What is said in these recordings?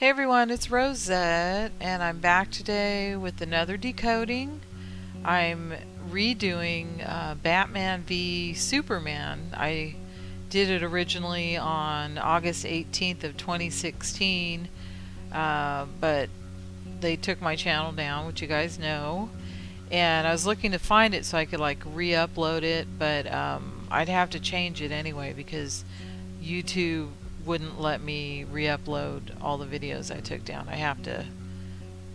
Hey everyone, it's Rosette, and I'm back today with another decoding. I'm redoing Batman v Superman. I did it originally on August 18th of 2016, but they took my channel down, which you guys know. And I was looking to find it so I could like re-upload it, but I'd have to change it anyway because YouTube wouldn't let me re-upload all the videos I took down. I have to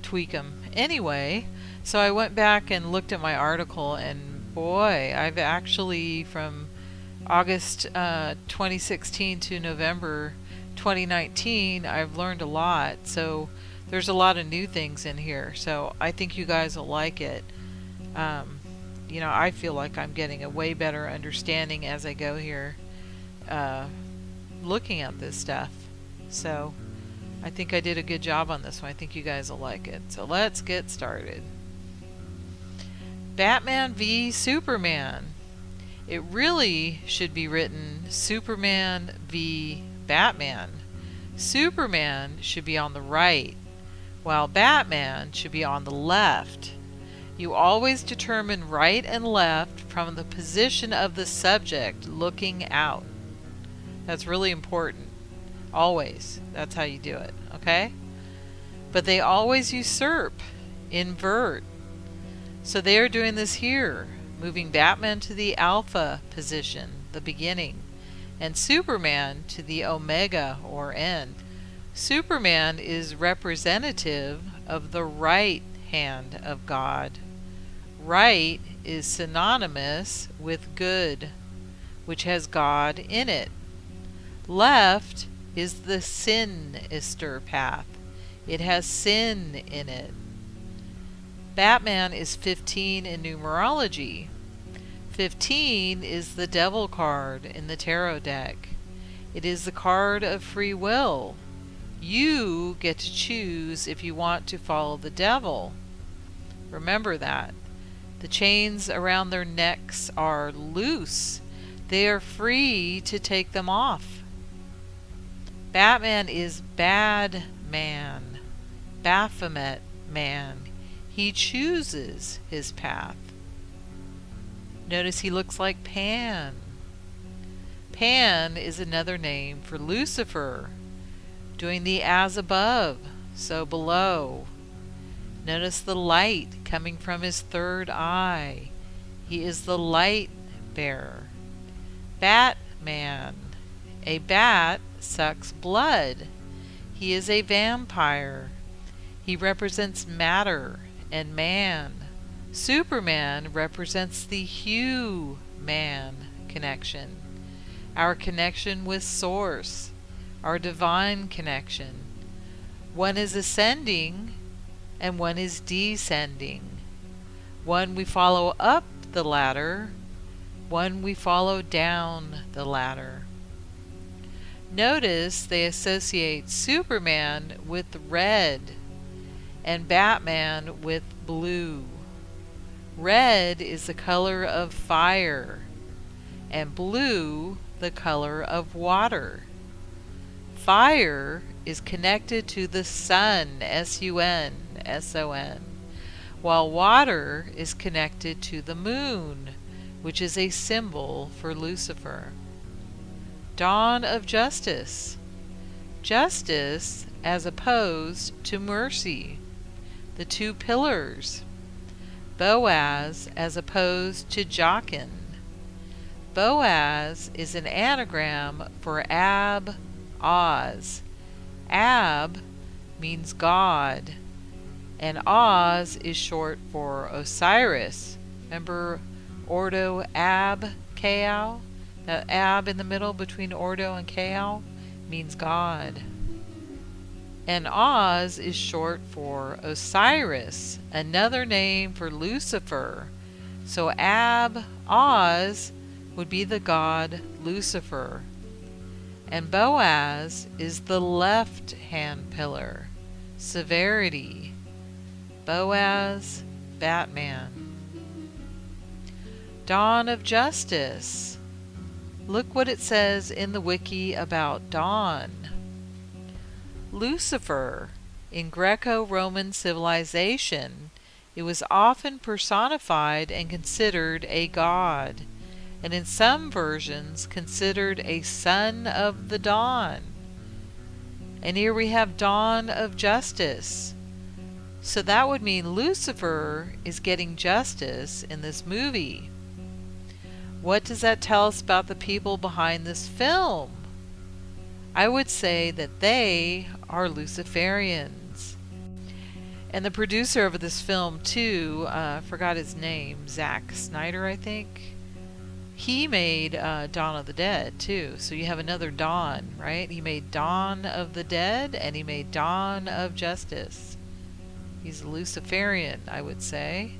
tweak them anyway. So I went back and looked at my article, and boy, I've actually from August 2016 to November 2019 I've learned a lot. So there's a lot of new things in here, so I think you guys will like it. I feel like I'm getting a way better understanding as I go here, looking at this stuff. So I think I did a good job on this one. I think you guys will like it. So let's get started. Batman v Superman. It really should be written Superman v Batman. Superman should be on the right, while Batman should be on the left. You always determine right and left from the position of the subject looking out. That's really important. Always. That's how you do it. Okay? But they always usurp, invert. So they are doing this here, moving Batman to the alpha position, the beginning, and Superman to the omega or end. Superman is representative of the right hand of God. Right is synonymous with good, which has God in it. Left is the sinister path. It has sin in it. Batman is 15 in numerology. 15 is the devil card in the tarot deck. It is the card of free will. You get to choose if you want to follow the devil. Remember that. The chains around their necks are loose. They are free to take them off. Batman is bad man, Baphomet man. He chooses his path. Notice he looks like Pan. Pan is another name for Lucifer, doing the as above, so below. Notice the light coming from his third eye. He is the light bearer. Batman. A bat sucks blood. He is a vampire. He represents matter and man. Superman represents the human connection, our connection with Source, our divine connection. One is ascending and one is descending. One we follow up the ladder, one we follow down the ladder. Notice they associate Superman with red and Batman with blue. Red is the color of fire and blue the color of water. Fire is connected to the sun, S-U-N, S-O-N, while water is connected to the moon, which is a symbol for Lucifer. Dawn of justice. Justice as opposed to mercy. The two pillars. Boaz as opposed to Jachin. Boaz is an anagram for Ab, Oz. Ab means God, and Oz is short for Osiris. Remember Ordo Ab Kao? The Ab in the middle between Ordo and Kao means God. And Oz is short for Osiris, another name for Lucifer. So Ab, Oz, would be the god Lucifer. And Boaz is the left hand pillar, severity. Boaz, Batman. Dawn of justice. Look what it says in the wiki about dawn. Lucifer. In Greco-Roman civilization, it was often personified and considered a god, and in some versions considered a son of the dawn. And here we have dawn of justice. So that would mean Lucifer is getting justice in this movie. What does that tell us about the people behind this film? I would say that they are Luciferians. And the producer of this film too, forgot his name, Zack Snyder, I think. He made Dawn of the Dead too. So you have another Dawn, right? He made Dawn of the Dead and he made Dawn of Justice. He's a Luciferian, I would say.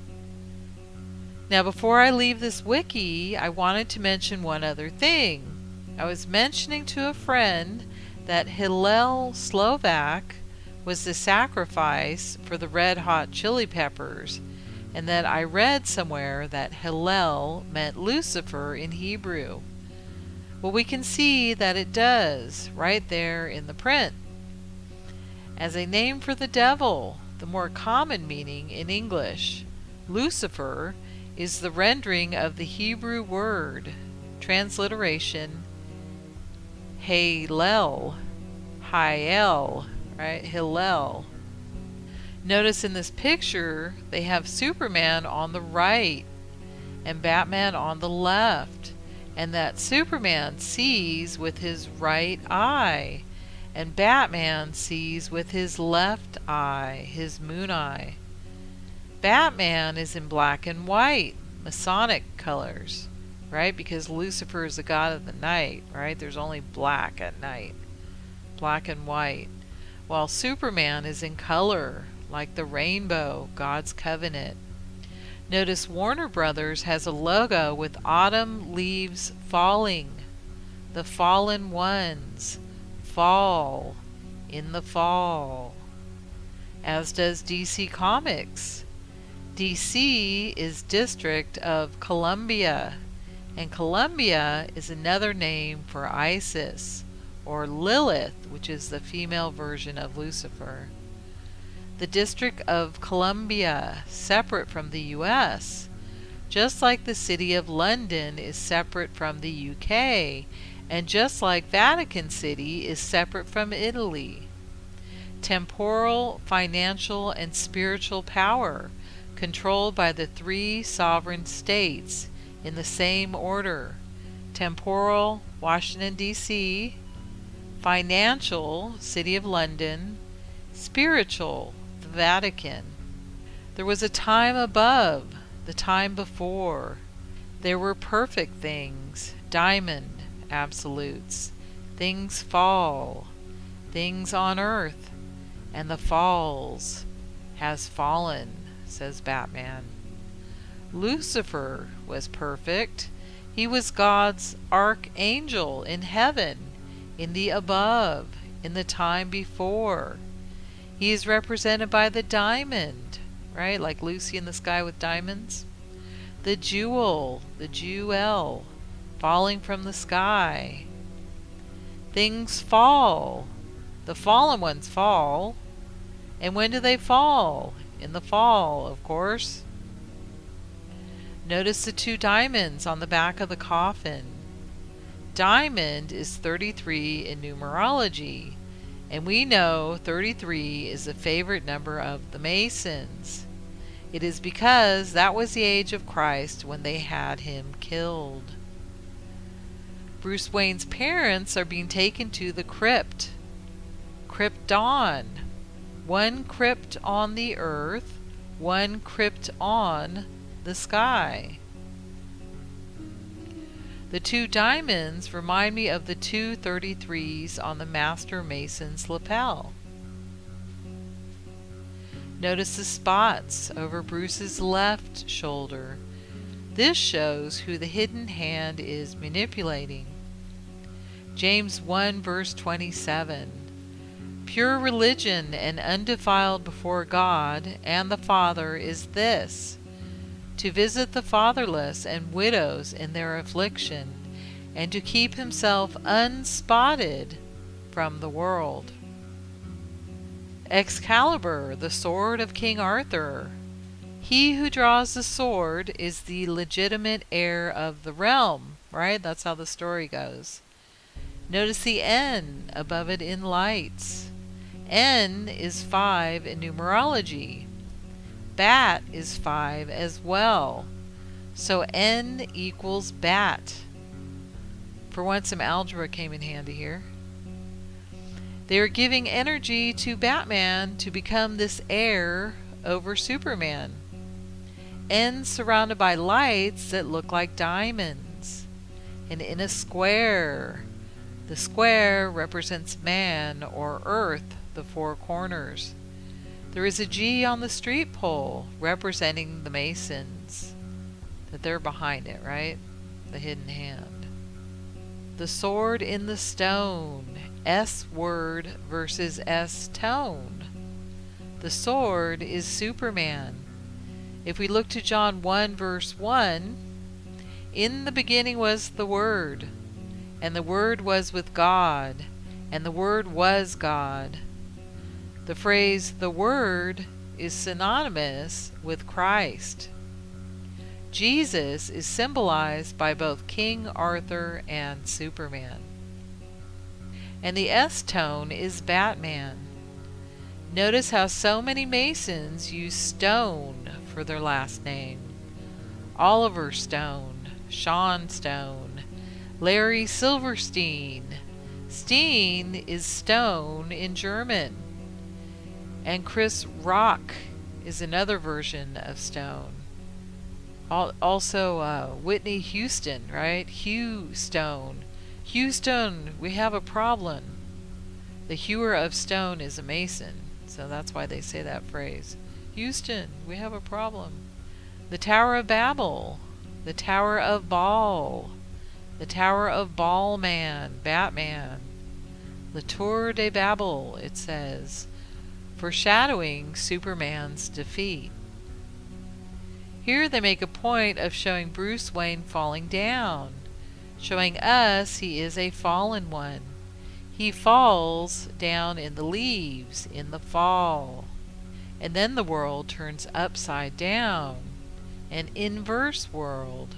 Now before I leave this wiki, I wanted to mention one other thing. I was mentioning to a friend that Hillel Slovak was the sacrifice for the red hot chili peppers, and that I read somewhere that Hillel meant Lucifer in Hebrew. Well, we can see that it does right there in the print. As a name for the devil, the more common meaning in English, Lucifer is the rendering of the Hebrew word, transliteration, Hillel, right? Hillel. Notice in this picture they have Superman on the right and Batman on the left, and that Superman sees with his right eye and Batman sees with his left eye, his moon eye. Batman is in black and white, Masonic colors, right? Because Lucifer is the god of the night, right? There's only black at night, black and white. While Superman is in color, like the rainbow, God's covenant. Notice Warner Brothers has a logo with autumn leaves falling. The fallen ones fall in the fall. As does DC Comics. DC is District of Columbia, and Columbia is another name for Isis, or Lilith, which is the female version of Lucifer. The District of Columbia, separate from the U.S., just like the City of London is separate from the UK, and just like Vatican City is separate from Italy. Temporal, financial, and spiritual power, controlled by the three sovereign states in the same order. Temporal, Washington, D.C., financial, City of London, spiritual, the Vatican. There was a time above, the time before. There were perfect things, diamond, absolutes. Things fall, things on earth, and the falls has fallen, says Batman. Lucifer was perfect. He was God's archangel in heaven, in the above, in the time before. He is represented by the diamond, right? Like Lucy in the sky with diamonds. The jewel, falling from the sky. Things fall. The fallen ones fall. And when do they fall? In the fall, of course. Notice the two diamonds on the back of the coffin. Diamond is 33 in numerology, and we know 33 is a favorite number of the Masons. It is because that was the age of Christ when they had him killed. Bruce Wayne's parents are being taken to the crypt. Krypton. One crypt on the earth, one crypt on the sky. The two diamonds remind me of the two 33s on the Master Mason's lapel. Notice the spots over Bruce's left shoulder. This shows who the hidden hand is manipulating. James 1 verse 27. Pure religion and undefiled before God and the Father is this, to visit the fatherless and widows in their affliction, and to keep himself unspotted from the world. Excalibur, the sword of King Arthur. He who draws the sword is the legitimate heir of the realm, right? That's how the story goes. Notice the N above it in lights. N is 5 in numerology. Bat is 5 as well. So N equals bat. For once, some algebra came in handy here. They are giving energy to Batman to become this heir over Superman. N surrounded by lights that look like diamonds. And in a square. The square represents man or earth, the four corners. There is a G on the street pole representing the Masons. That they're behind it, right? The hidden hand. The sword in the stone. S word versus S tone. The sword is Superman. If we look to John 1 verse 1, in the beginning was the Word, and the Word was with God, and the Word was God. The phrase the Word is synonymous with Christ. Jesus is symbolized by both King Arthur and Superman. And the S tone is Batman. Notice how so many Masons use Stone for their last name. Oliver Stone, Sean Stone, Larry Silverstein. Steen is stone in German. And Chris Rock is another version of stone. Also Whitney Houston, right? Hugh Stone. Houston, we have a problem. The hewer of stone is a Mason, so that's why they say that phrase. Houston, we have a problem. The Tower of Babel, the Tower of Baal, the Tower of Baal Man, Batman. La Tour de Babel, it says, foreshadowing Superman's defeat. Here they make a point of showing Bruce Wayne falling down, showing us he is a fallen one. He falls down in the leaves in the fall. And then the world turns upside down, an inverse world,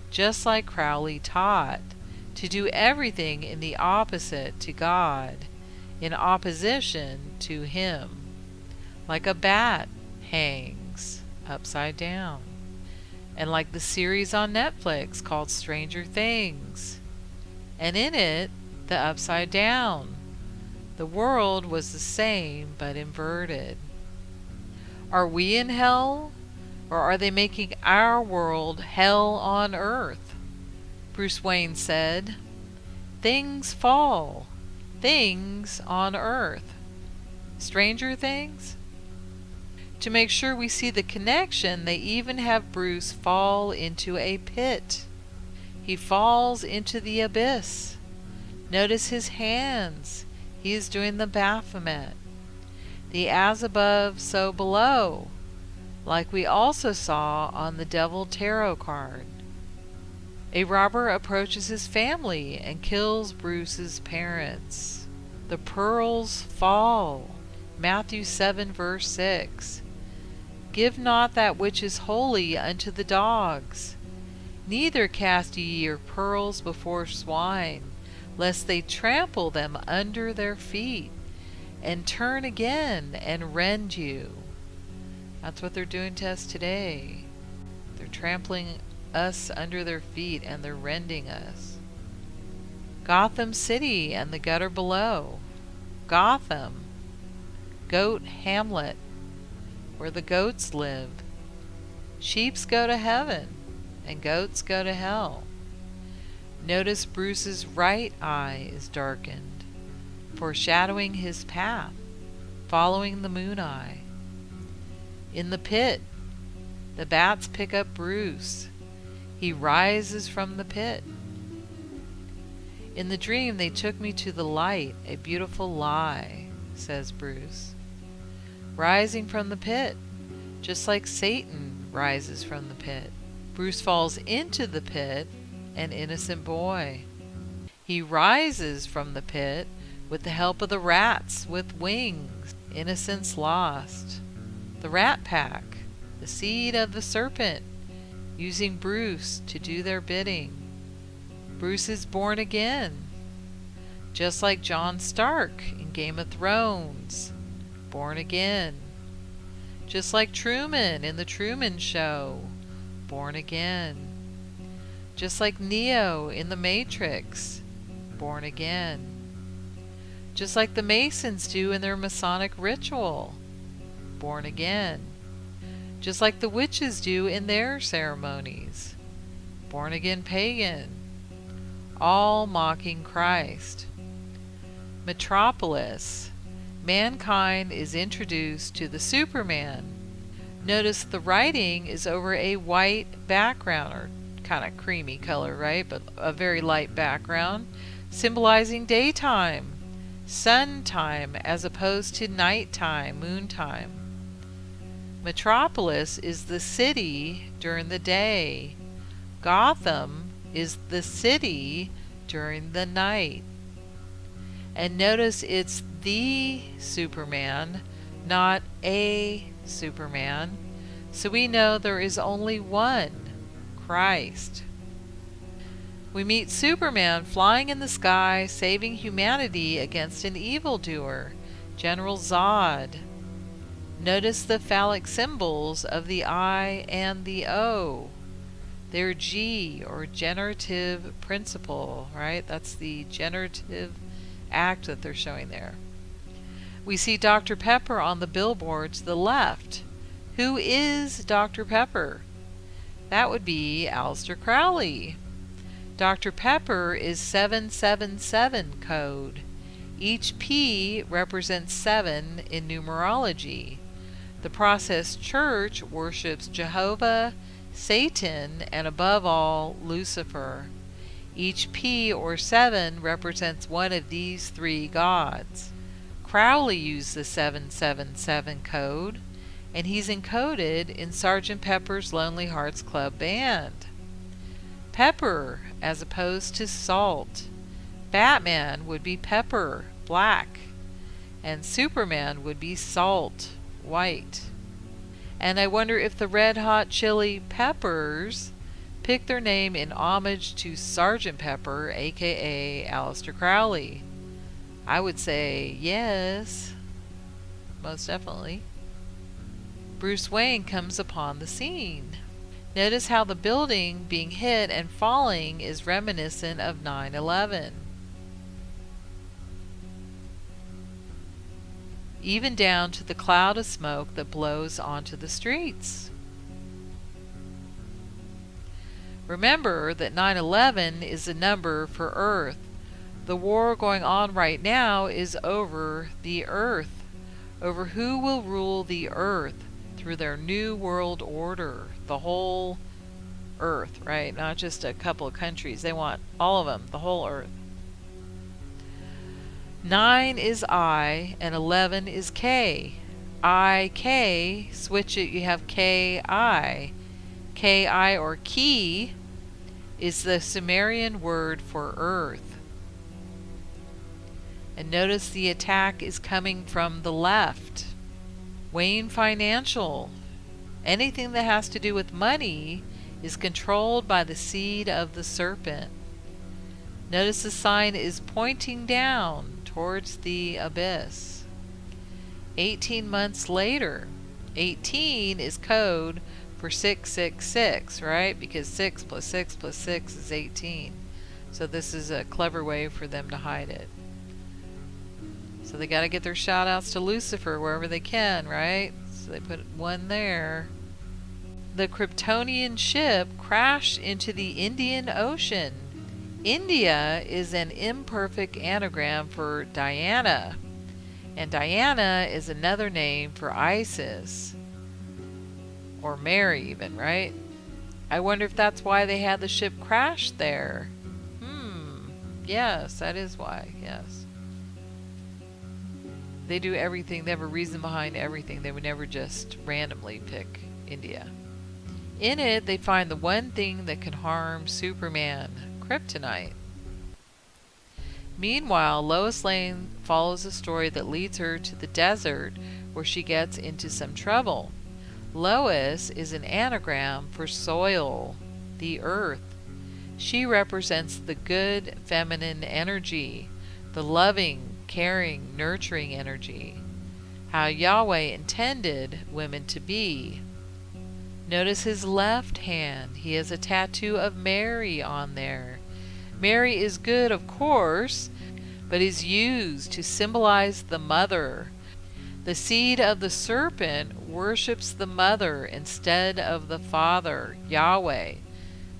just like Crowley taught, to do everything in the opposite to God, in opposition to Him, like a bat hangs upside down. And like the series on Netflix called Stranger Things. And in it, the upside down. The world was the same but inverted. Are we in hell? Or are they making our world hell on earth? Bruce Wayne said, things fall. Things on earth. Stranger Things? To make sure we see the connection, they even have Bruce fall into a pit. He falls into the abyss. Notice his hands. He is doing the Baphomet. The as above, so below, like we also saw on the Devil Tarot card. A robber approaches his family and kills Bruce's parents. The pearls fall. Matthew 7 verse 6. Give not that which is holy unto the dogs, neither cast ye your pearls before swine, lest they trample them under their feet, and turn again and rend you. That's what they're doing to us today. They're trampling us under their feet and they're rending us. Gotham City and the gutter below. Gotham. Goat Hamlet, where the goats live. Sheeps go to heaven and goats go to hell. Notice Bruce's right eye is darkened, foreshadowing his path, following the moon eye. In the pit, the bats pick up Bruce. He rises from the pit. In the dream they took me to the light, a beautiful lie, says Bruce. Rising from the pit, just like Satan rises from the pit. Bruce falls into the pit, an innocent boy. He rises from the pit with the help of the rats with wings. innocence lost. The Rat Pack, the seed of the serpent, using Bruce to do their bidding. Bruce is born again, just like Jon Stark in Game of Thrones, born again. Just like Truman in The Truman Show, born again. Just like Neo in The Matrix, born again. Just like the Masons do in their Masonic ritual, born again. Just like the witches do in their ceremonies, born again pagan, all mocking Christ. Metropolis, mankind is introduced to the Superman. Notice the writing is over a white background, or kind of creamy color, right? But a very light background, symbolizing daytime, sun time, as opposed to nighttime, moon time. Metropolis is the city during the day. Gotham is the city during the night. And notice it's the Superman, not a Superman. So we know there is only one, Christ. We meet Superman flying in the sky, saving humanity against an evildoer, General Zod. Notice the phallic symbols of the I and the O. They're G, or generative principle, right? That's the generative act that they're showing there. We see Dr. Pepper on the billboard to the left. Who is Dr. Pepper? That would be Aleister Crowley. Dr. Pepper is 777 code. Each P represents 7 in numerology. The Process Church worships Jehovah, Satan, and above all, Lucifer. Each P or 7 represents one of these 3 gods. Crowley used the 777 code, and he's encoded in Sgt. Pepper's Lonely Hearts Club Band. Pepper, as opposed to salt. Batman would be pepper, black, and Superman would be salt, white. And I wonder if the Red Hot Chili Peppers picked their name in homage to Sgt. Pepper, aka Aleister Crowley. I would say yes, most definitely. Bruce Wayne comes upon the scene. Notice how the building being hit and falling is reminiscent of 9/11. Even down to the cloud of smoke that blows onto the streets. Remember that 9/11 is a number for Earth. The war going on right now is over the Earth, over who will rule the Earth through their new world order, the whole Earth, right? Not just a couple of countries. They want all of them, the whole Earth. 9 is I and 11 is K. I, K, switch it, you have K-I. K-I, or key, is the Sumerian word for earth. And notice the attack is coming from the left. Wayne Financial. Anything that has to do with money is controlled by the seed of the serpent. Notice the sign is pointing down towards the abyss. 18 months later, 18 is code for 666, right? Because 6 plus 6 plus 6 is 18. So this is a clever way for them to hide it. So they got to get their shout outs to Lucifer wherever they can, right? So they put 1 there. The Kryptonian ship crashed into the Indian Ocean. India is an imperfect anagram for Diana, and Diana is another name for Isis, or Mary even, right? I wonder if that's why they had the ship crash there. Yes, that is why, yes. They do everything, they have a reason behind everything. They would never just randomly pick India. In it, they find the one thing that can harm Superman, kryptonite. Meanwhile, Lois Lane follows a story that leads her to the desert where she gets into some trouble. Lois is an anagram for soil, the earth. She represents the good feminine energy, the loving, caring, nurturing energy, how Yahweh intended women to be. Notice his left hand. He has a tattoo of Mary on there. Mary is good, of course, but is used to symbolize the mother. The seed of the serpent worships the mother instead of the father, Yahweh,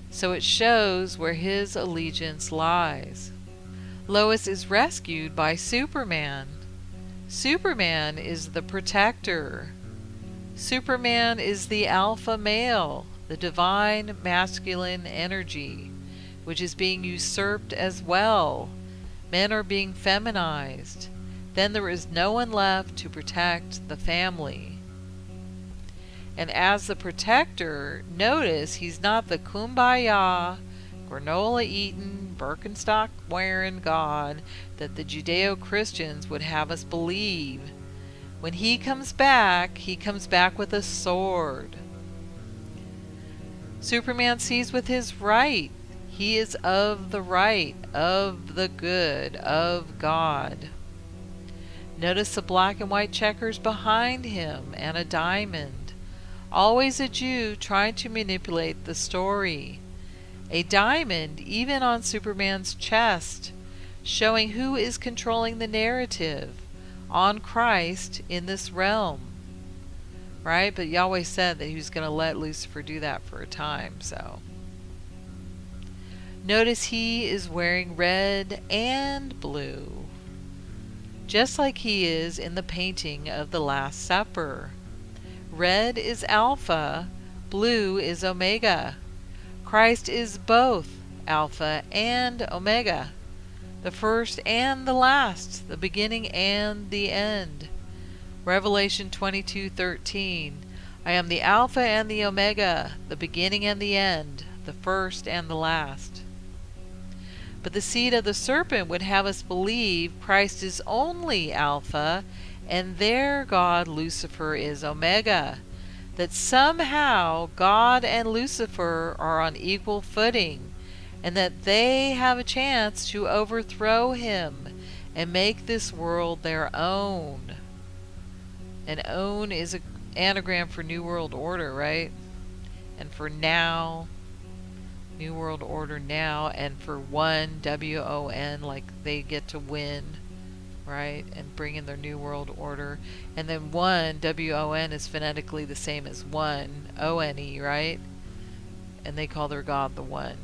so it shows where his allegiance lies. Lois is rescued by Superman. Superman is the protector. Superman is the alpha male, the divine masculine energy, which is being usurped as well. Men are being feminized. Then there is no one left to protect the family. And as the protector, notice he's not the kumbaya, granola-eating, Birkenstock-wearing God that the Judeo-Christians would have us believe. When he comes back with a sword. Superman sees with his right. He is of the right, of the good, of God. Notice the black and white checkers behind him and a diamond. Always a Jew trying to manipulate the story. A diamond even on Superman's chest, showing who is controlling the narrative on Christ in this realm. Right? But Yahweh said that he was going to let Lucifer do that for a time, so. Notice he is wearing red and blue, just like he is in the painting of the Last Supper. Red is Alpha, blue is Omega. Christ is both Alpha and Omega, the first and the last, the beginning and the end. Revelation 22:13, I am the Alpha and the Omega, the beginning and the end, the first and the last. But the seed of the serpent would have us believe Christ is only Alpha and their god Lucifer is Omega, that somehow God and Lucifer are on equal footing, and that they have a chance to overthrow him and make this world their own. And own is an anagram for New World Order, right? And for now, New World Order now, and for one, W-O-N, like they get to win, right? And bring in their New World Order. And then one, W-O-N, is phonetically the same as one, O-N-E, right? And they call their God the One.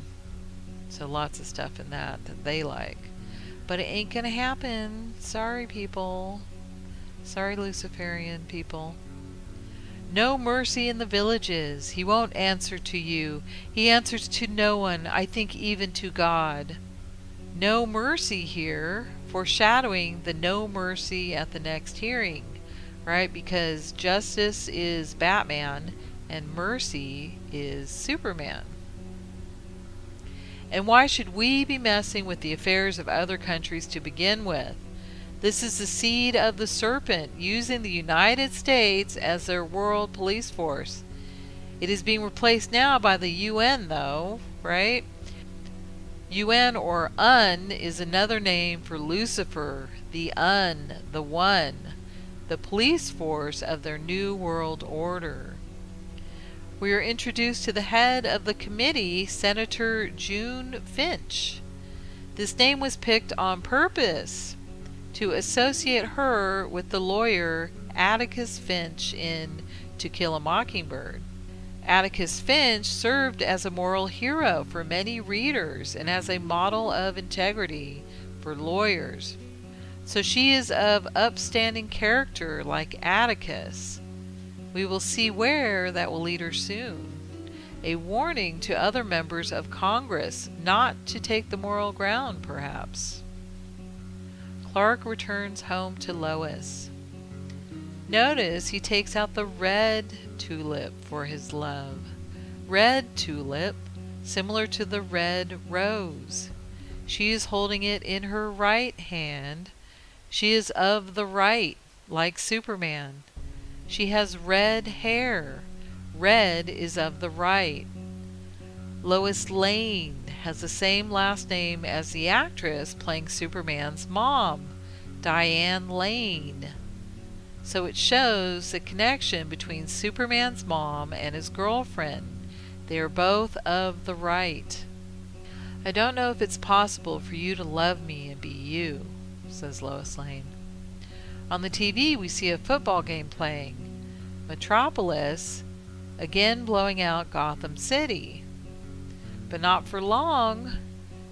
So lots of stuff in that they like. But it ain't gonna happen. Sorry, people. Sorry, Luciferian people. No mercy in the villages. He won't answer to you. He answers to no one, I think even to God. No mercy here, foreshadowing the no mercy at the next hearing, right? Because justice is Batman and mercy is Superman. And why should we be messing with the affairs of other countries to begin with? This is the seed of the serpent, using the United States as their world police force. It is being replaced now by the UN, though, right? UN, or UN, is another name for Lucifer, the the one, the police force of their New World Order. We are introduced to the head of the committee, Senator June Finch. This name was picked on purpose to associate her with the lawyer Atticus Finch in To Kill a Mockingbird. Atticus Finch served as a moral hero for many readers and as a model of integrity for lawyers. So she is of upstanding character like Atticus. We will see where that will lead her soon. A warning to other members of Congress not to take the moral ground, perhaps. Clark returns home to Lois. Notice he takes out the red tulip for his love. Red tulip, similar to the red rose. She is holding it in her right hand. She is of the right, like Superman. She has red hair. Red is of the right. Lois Lane has the same last name as the actress playing Superman's mom, Diane Lane. So it shows the connection between Superman's mom and his girlfriend. They are both of the right. I don't know if it's possible for you to love me and be you, says Lois Lane. On the TV we see a football game playing. Metropolis, again blowing out Gotham City. But not for long.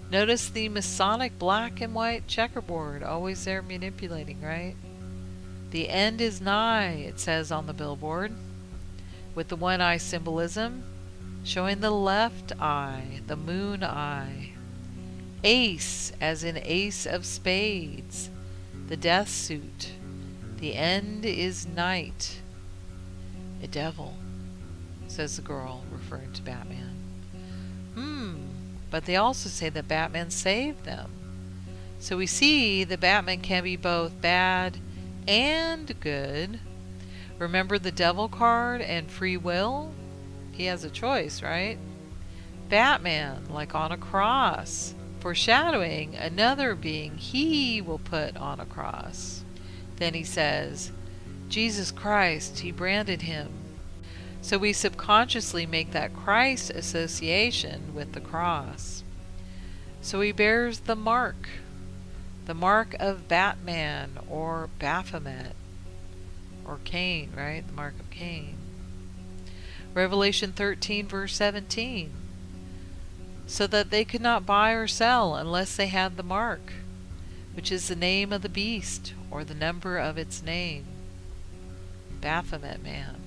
Notice the Masonic black and white checkerboard, always there manipulating, right? The end is nigh, it says on the billboard, with the one-eye symbolism, showing the left eye, the moon eye. Ace, as in ace of spades, the death suit. The end is night. A devil, says the girl, referring to Batman. But they also say that Batman saved them. So we see that Batman can be both bad and good. Remember the devil card and free will? He has a choice, right? Batman, like on a cross, foreshadowing another being he will put on a cross. Then he says, Jesus Christ, he branded him. So we subconsciously make that Christ association with the cross. So he bears the mark of Batman, or Baphomet, or Cain, right? The mark of Cain. Revelation 13, verse 17. So that they could not buy or sell unless they had the mark, which is the name of the beast, or the number of its name. Baphomet man.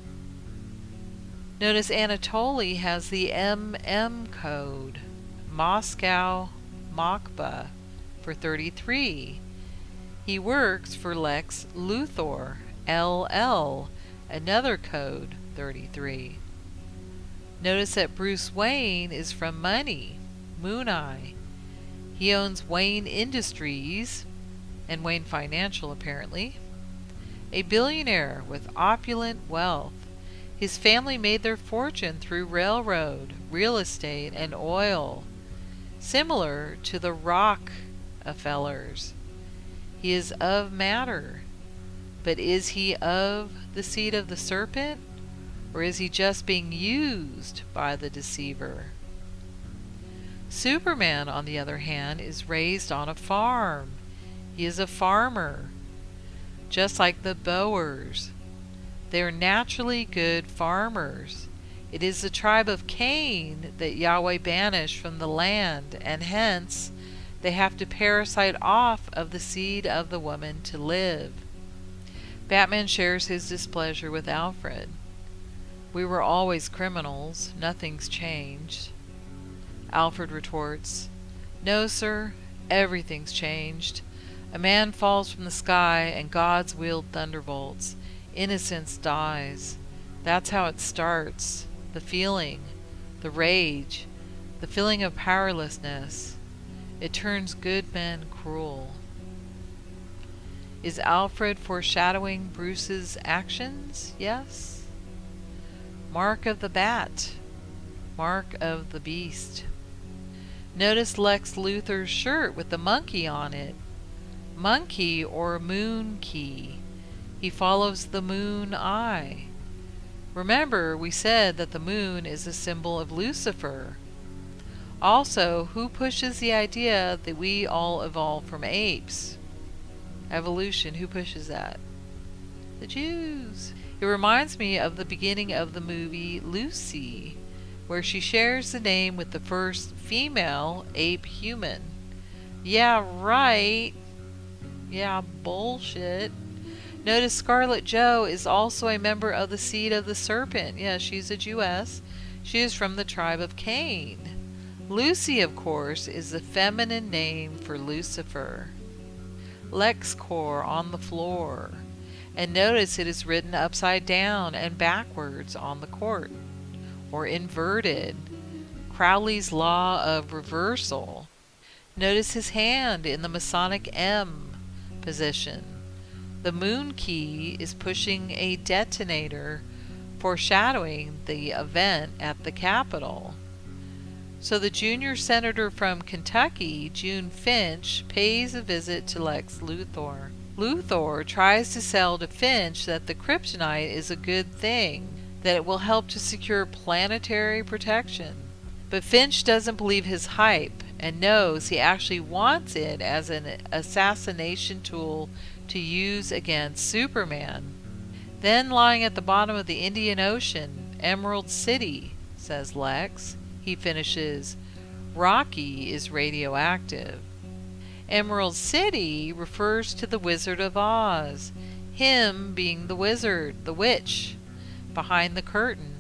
Notice Anatoly has the MM code, Moscow Mokba, for 33. He works for Lex Luthor, LL, another code, 33. Notice that Bruce Wayne is from money, Moon Eye. He owns Wayne Industries, and Wayne Financial apparently. A billionaire with opulent wealth. His family made their fortune through railroad, real estate, and oil, similar to the Rockefellers. He is of matter, but is he of the seed of the serpent, or is he just being used by the deceiver? Superman, on the other hand, is raised on a farm. He is a farmer, just like the Boers. They are naturally good farmers. It is the tribe of Cain that Yahweh banished from the land, and hence they have to parasite off of the seed of the woman to live. Batman shares his displeasure with Alfred. We were always criminals. Nothing's changed. Alfred retorts, No, sir, everything's changed. A man falls from the sky and God's wield thunderbolts. Innocence dies. That's how it starts. The feeling, the rage, the feeling of powerlessness. It turns good men cruel. Is Alfred foreshadowing Bruce's actions? Yes. Mark of the bat. Mark of the beast. Notice Lex Luthor's shirt with the monkey on it. Monkey or moon key. He follows the moon eye. Remember, we said that the moon is a symbol of Lucifer. Also, who pushes the idea that we all evolved from apes? Evolution, who pushes that? The Jews. It reminds me of the beginning of the movie Lucy, where she shares the name with the first female ape human. Yeah, right. Yeah, bullshit. Notice Scarlet Jo is also a member of the seed of the serpent. Yeah, she's a Jewess. She is from the tribe of Cain. Lucy, of course, is the feminine name for Lucifer. LexCorp on the floor. And notice it is written upside down and backwards on the court, or inverted. Crowley's law of reversal. Notice his hand in the Masonic M position. The moon key is pushing a detonator, foreshadowing the event at the Capitol. So the junior senator from Kentucky, June Finch, pays a visit to Lex Luthor. Luthor tries to sell to Finch that the kryptonite is a good thing, that it will help to secure planetary protection. But Finch doesn't believe his hype and knows he actually wants it as an assassination tool to use against Superman. Then lying at the bottom of the Indian Ocean, Emerald City, says Lex. He finishes, Rocky is radioactive. Emerald City refers to the Wizard of Oz, him being the wizard, the witch, behind the curtain.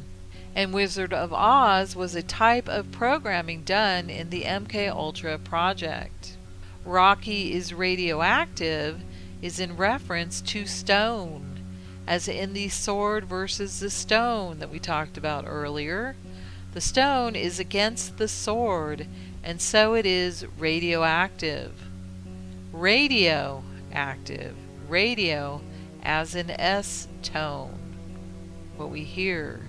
And Wizard of Oz was a type of programming done in the MK Ultra project. Rocky is radioactive is in reference to stone, as in the sword versus the stone that we talked about earlier. The stone is against the sword, and so it is radioactive. Radioactive. Radio as in S tone, what we hear.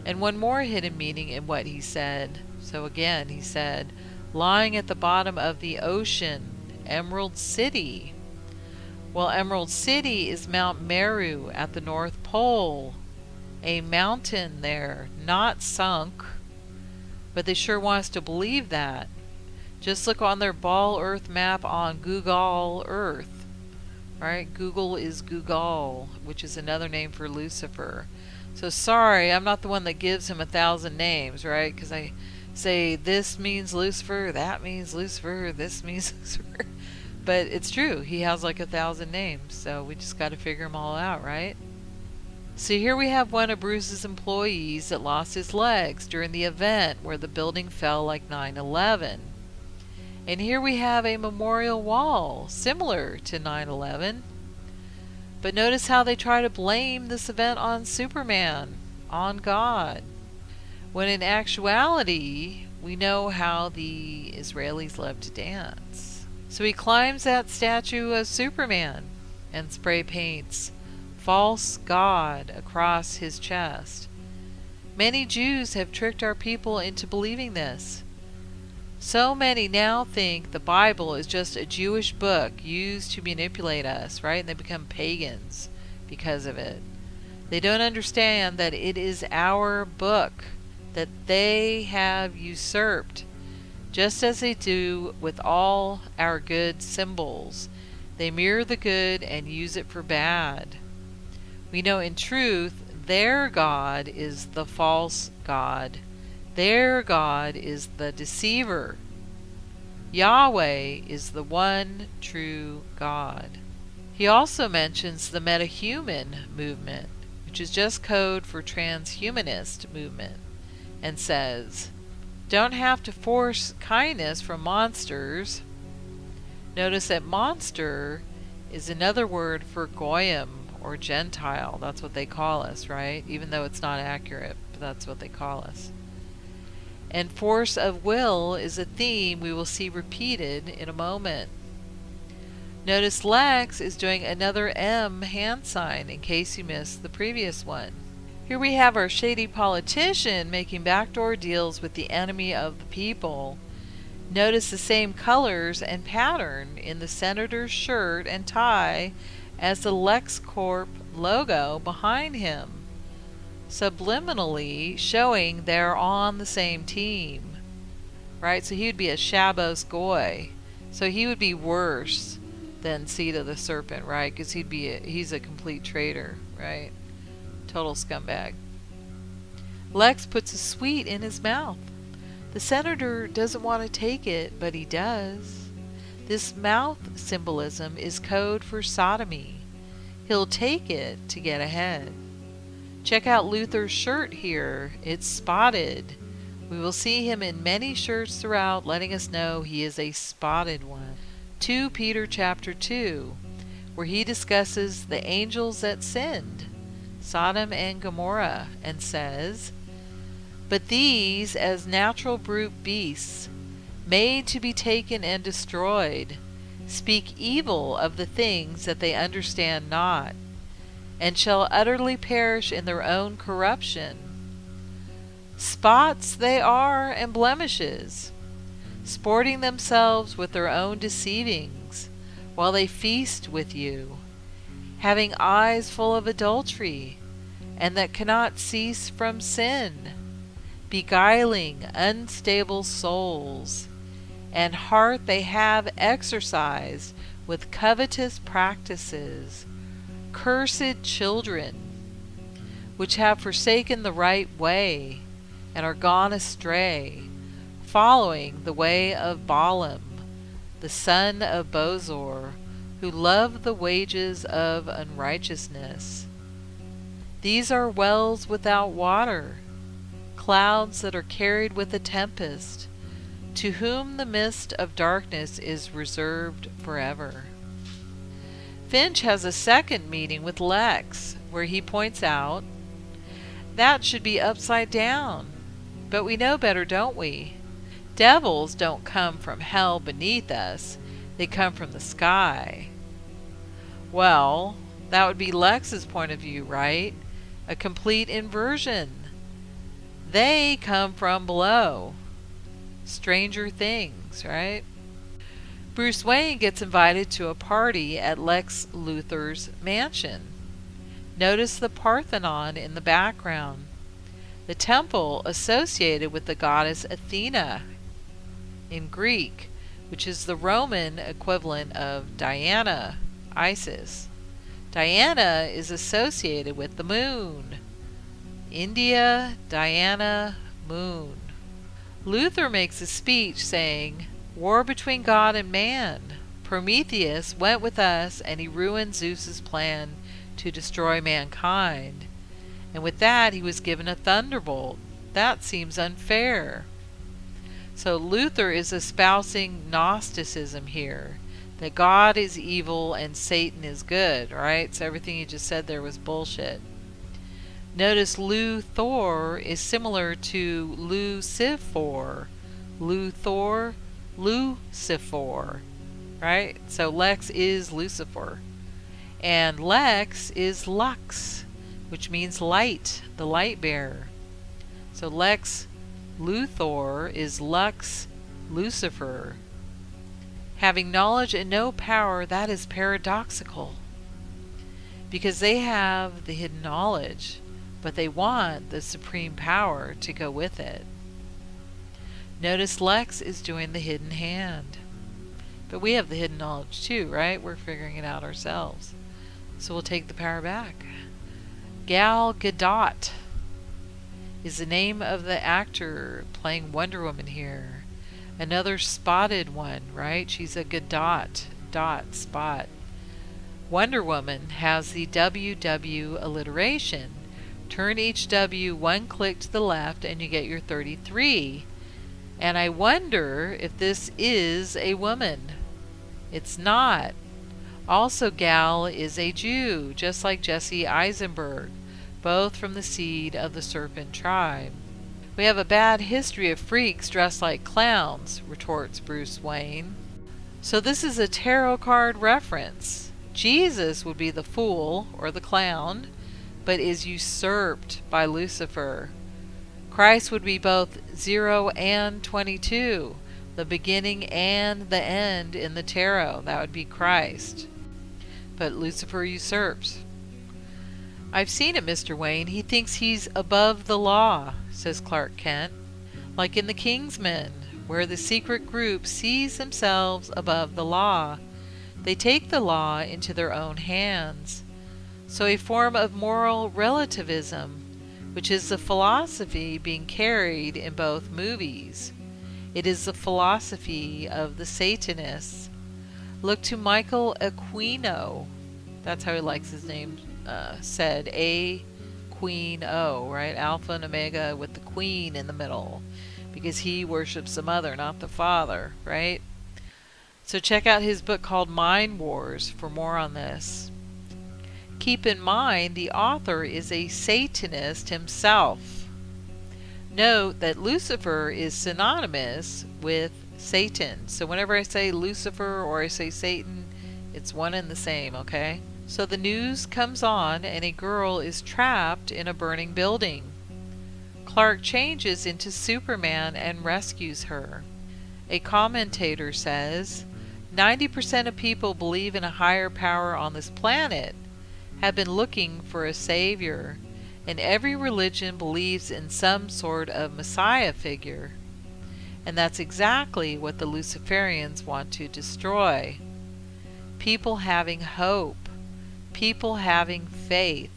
And one more hidden meaning in what he said. So again, he said, lying at the bottom of the ocean, Emerald City. Well, Emerald City is Mount Meru at the North Pole. A mountain there, not sunk. But they sure want us to believe that. Just look on their ball Earth map on Google Earth. Right? Google is Google, which is another name for Lucifer. So sorry, I'm not the one that gives him 1,000 names, right? Because I say this means Lucifer, that means Lucifer, this means Lucifer. But it's true, he has like 1,000 names, so we just got to figure them all out, right? So here we have one of Bruce's employees that lost his legs during the event where the building fell like 9/11. And here we have a memorial wall similar to 9/11. But notice how they try to blame this event on Superman, on God, when in actuality we know how the Israelis love to dance. So he climbs that statue of Superman and spray paints false God across his chest. Many Jews have tricked our people into believing this. So many now think the Bible is just a Jewish book used to manipulate us, right? And they become pagans because of it. They don't understand that it is our book that they have usurped, just as they do with all our good symbols. They mirror the good and use it for bad. We know in truth their God is the false God. Their God is the deceiver. Yahweh is the one true God. He also mentions the metahuman movement, which is just code for transhumanist movement, and says, don't have to force kindness from monsters. Notice that monster is another word for goyim or Gentile. That's what they call us, right? Even though it's not accurate, but that's what they call us. And force of will is a theme we will see repeated in a moment. Notice Lex is doing another M hand sign in case you missed the previous one. Here we have our shady politician making backdoor deals with the enemy of the people. Notice the same colors and pattern in the senator's shirt and tie as the LexCorp logo behind him, subliminally showing they're on the same team, right? So he would be a Shabbos goy, so he would be worse than Seed of the Serpent, right? Because he's a complete traitor, right? Total scumbag. Lex puts a sweet in his mouth. The senator doesn't want to take it, but he does. This mouth symbolism is code for sodomy. He'll take it to get ahead. Check out Luther's shirt here. It's spotted. We will see him in many shirts throughout, letting us know he is a spotted one. 2 Peter chapter 2, where he discusses the angels that sinned, Sodom and Gomorrah, and says, but these, as natural brute beasts, made to be taken and destroyed, speak evil of the things that they understand not, and shall utterly perish in their own corruption. Spots they are and blemishes, sporting themselves with their own deceivings, while they feast with you, having eyes full of adultery, and that cannot cease from sin, beguiling unstable souls, and heart they have exercised with covetous practices, cursed children, which have forsaken the right way, and are gone astray, following the way of Balaam, the son of Bosor, who loved the wages of unrighteousness. These are wells without water, clouds that are carried with a tempest, to whom the mist of darkness is reserved forever. Finch has a second meeting with Lex, where he points out, that should be upside down, but we know better, don't we? Devils don't come from hell beneath us, they come from the sky. Well, that would be Lex's point of view, right? A complete inversion. They come from below. Stranger things, right? Bruce Wayne gets invited to a party at Lex Luthor's mansion. Notice the Parthenon in the background, the temple associated with the goddess Athena in Greek, which is the Roman equivalent of Diana, Isis. Diana is associated with the moon. India, Diana, moon. Luthor makes a speech saying, "War between God and man. Prometheus went with us and he ruined Zeus's plan to destroy mankind. And with that he was given a thunderbolt. That seems unfair." So Luthor is espousing Gnosticism here, that God is evil and Satan is good, right? So everything you just said there was bullshit. Notice Luthor is similar to Lucifer. Luthor, Lucifer, right? So Lex is Lucifer. And Lex is Lux, which means light, the light bearer. So Lex Luthor is Lux Lucifer. Having knowledge and no power, that is paradoxical. Because they have the hidden knowledge, but they want the supreme power to go with it. Notice Lex is doing the hidden hand. But we have the hidden knowledge too, right? We're figuring it out ourselves. So we'll take the power back. Gal Gadot is the name of the actor playing Wonder Woman here. Another spotted one, right? She's a Gadot, dot, spot. Wonder Woman has the WW alliteration. Turn each W one click to the left and you get your 33. And I wonder if this is a woman. It's not. Also, Gal is a Jew, just like Jesse Eisenberg, both from the seed of the serpent tribe. We have a bad history of freaks dressed like clowns, retorts Bruce Wayne. So this is a tarot card reference. Jesus would be the fool, or the clown, but is usurped by Lucifer. Christ would be both 0 and 22, the beginning and the end in the tarot. That would be Christ. But Lucifer usurps. "I've seen it, Mr. Wayne. He thinks he's above the law," says Clark Kent, "like in the Kingsmen, where the secret group sees themselves above the law. They take the law into their own hands. So a form of moral relativism, which is the philosophy being carried in both movies. It is the philosophy of the Satanists. Look to Michael Aquino," that's how he likes his name said, A Queen O, right? Alpha and Omega with the queen in the middle, because he worships the mother, not the father, right? So check out his book called Mind Wars for more on this. Keep in mind the author is a Satanist himself. Note that Lucifer is synonymous with Satan. So whenever I say Lucifer or I say Satan, it's one and the same, okay? So the news comes on and a girl is trapped in a burning building. Clark changes into Superman and rescues her. A commentator says, 90% of people believe in a higher power on this planet, have been looking for a savior, and every religion believes in some sort of Messiah figure. And that's exactly what the Luciferians want to destroy. People having hope, people having faith,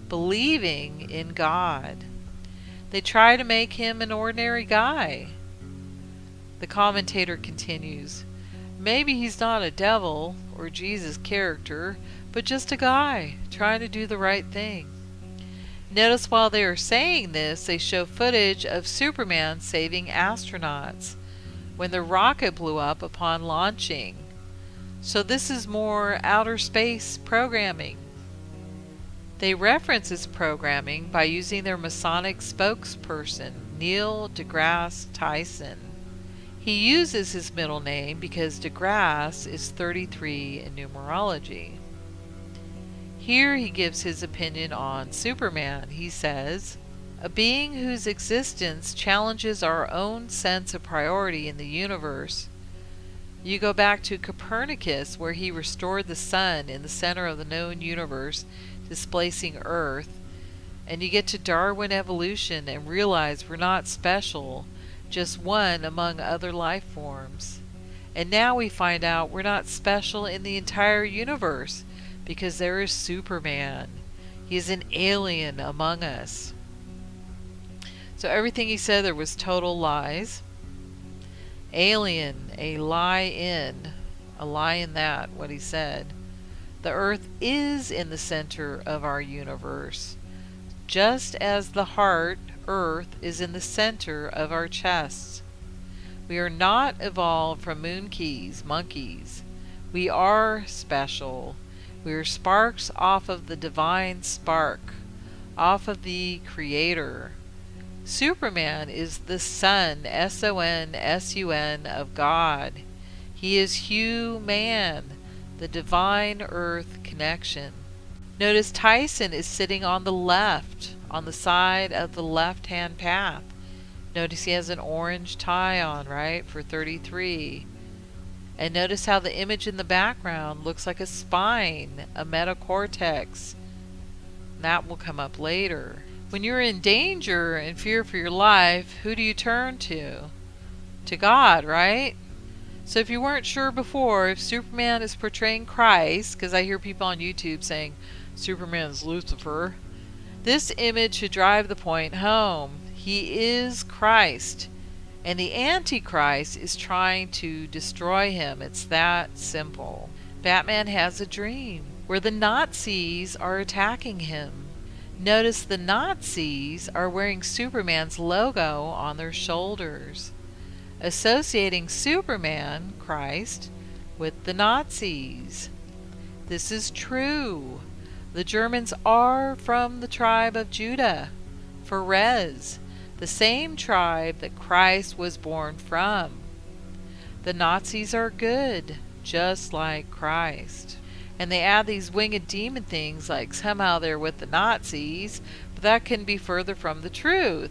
believing in God. They try to make him an ordinary guy. The commentator continues, maybe he's not a devil or Jesus character, but just a guy trying to do the right thing. Notice while they are saying this, they show footage of Superman saving astronauts when the rocket blew up upon launching. So this is more outer space programming. They reference this programming by using their Masonic spokesperson, Neil deGrasse Tyson. He uses his middle name because deGrasse is 33 in numerology. Here he gives his opinion on Superman. He says, a being whose existence challenges our own sense of priority in the universe. You go back to Copernicus, where he restored the sun in the center of the known universe, displacing Earth, and you get to Darwin evolution and realize we're not special, just one among other life forms. And now we find out we're not special in the entire universe, because there is Superman. He is an alien among us. So everything he said there was total lies. Alien, a lie in that, what he said. The earth is in the center of our universe, just as the heart, earth, is in the center of our chests. We are not evolved from monkeys. We are special. We are sparks off of the divine spark, off of the Creator. Superman is the Son, S-O-N-S-U-N, of God. He is human, the divine earth connection. Notice Tyson is sitting on the left, on the side of the left-hand path. Notice he has an orange tie on, right, for 33. And notice how the image in the background looks like a spine, a metacortex. That will come up later. When you're in danger and fear for your life, who do you turn to? To God, right? So if you weren't sure before if Superman is portraying Christ, because I hear people on YouTube saying Superman's Lucifer, this image should drive the point home. He is Christ. And the Antichrist is trying to destroy him. It's that simple. Batman has a dream where the Nazis are attacking him. Notice the Nazis are wearing Superman's logo on their shoulders, associating Superman, Christ, with the Nazis. This is true. The Germans are from the tribe of Judah, Pharez, the same tribe that Christ was born from. The Nazis are good, just like Christ. And they add these winged demon things like somehow they're with the Nazis, but that can be further from the truth.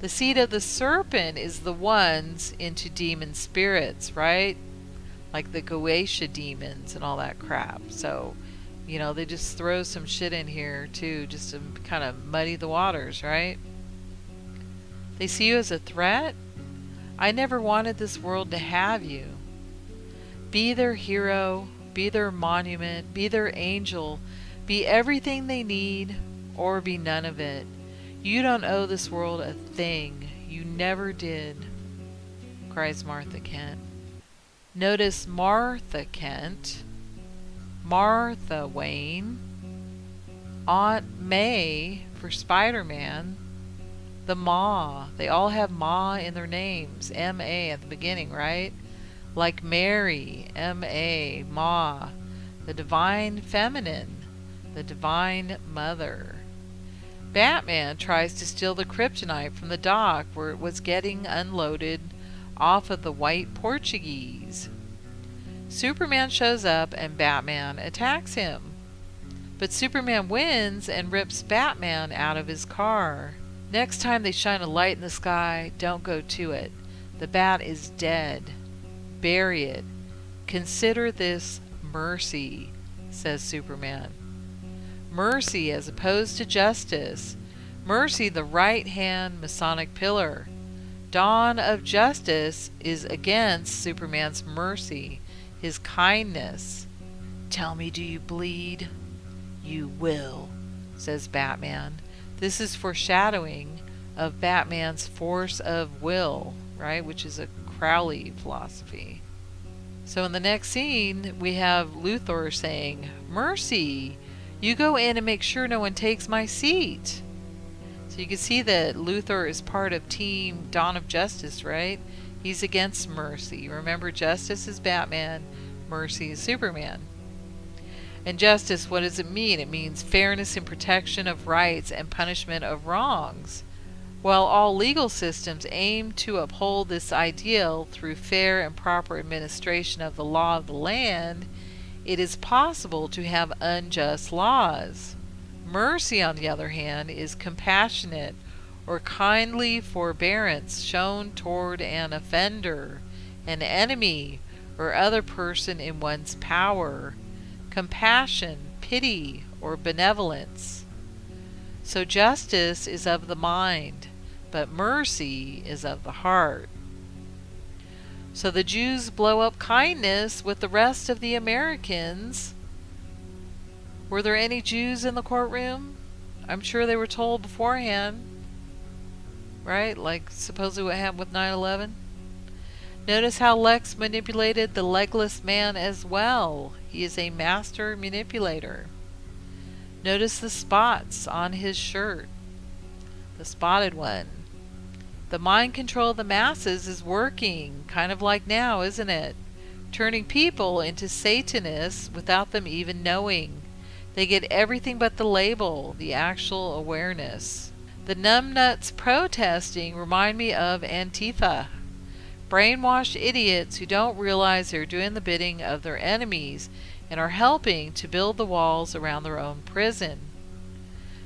The seed of the serpent is the ones into demon spirits, right? Like the Goetia demons and all that crap. So, they just throw some shit in here too, just to kind of muddy the waters, right? They see you as a threat? I never wanted this world to have you. Be their hero, be their monument, be their angel, be everything they need, or be none of it. You don't owe this world a thing. You never did, cries Martha Kent. Notice Martha Kent, Martha Wayne, Aunt May for Spider-Man, the Ma. They all have Ma in their names, M-A at the beginning, right? Like Mary, M-A, Ma, the divine feminine, the divine mother. Batman tries to steal the kryptonite from the dock where it was getting unloaded off of the white Portuguese. Superman shows up and Batman attacks him. But Superman wins and rips Batman out of his car. Next time they shine a light in the sky, don't go to it. The bat is dead. Bury it. Consider this mercy, says Superman. Mercy as opposed to justice. Mercy, the right-hand Masonic pillar. Dawn of justice is against Superman's mercy, his kindness. Tell me, do you bleed? You will, says Batman. This is foreshadowing of Batman's force of will, right? Which is a Crowley philosophy. So in the next scene, we have Luthor saying, Mercy, you go in and make sure no one takes my seat. So you can see that Luthor is part of Team Dawn of Justice, right? He's against Mercy. Remember, Justice is Batman, Mercy is Superman. And justice, what does it mean? It means fairness and protection of rights and punishment of wrongs. While all legal systems aim to uphold this ideal through fair and proper administration of the law of the land, it is possible to have unjust laws. Mercy, on the other hand, is compassionate or kindly forbearance shown toward an offender, an enemy, or other person in one's power. Compassion, pity, or benevolence. So justice is of the mind, but mercy is of the heart. So the Jews blow up kindness with the rest of the Americans. Were there any Jews in the courtroom? I'm sure they were told beforehand, right? Like supposedly what happened with 9/11. Notice how Lex manipulated the legless man as well. He is a master manipulator. Notice the spots on his shirt. The spotted one. The mind control of the masses is working, kind of like now, isn't it? Turning people into Satanists without them even knowing. They get everything but the label, the actual awareness. The numbnuts protesting remind me of Antifa. Brainwashed idiots who don't realize they're doing the bidding of their enemies and are helping to build the walls around their own prison.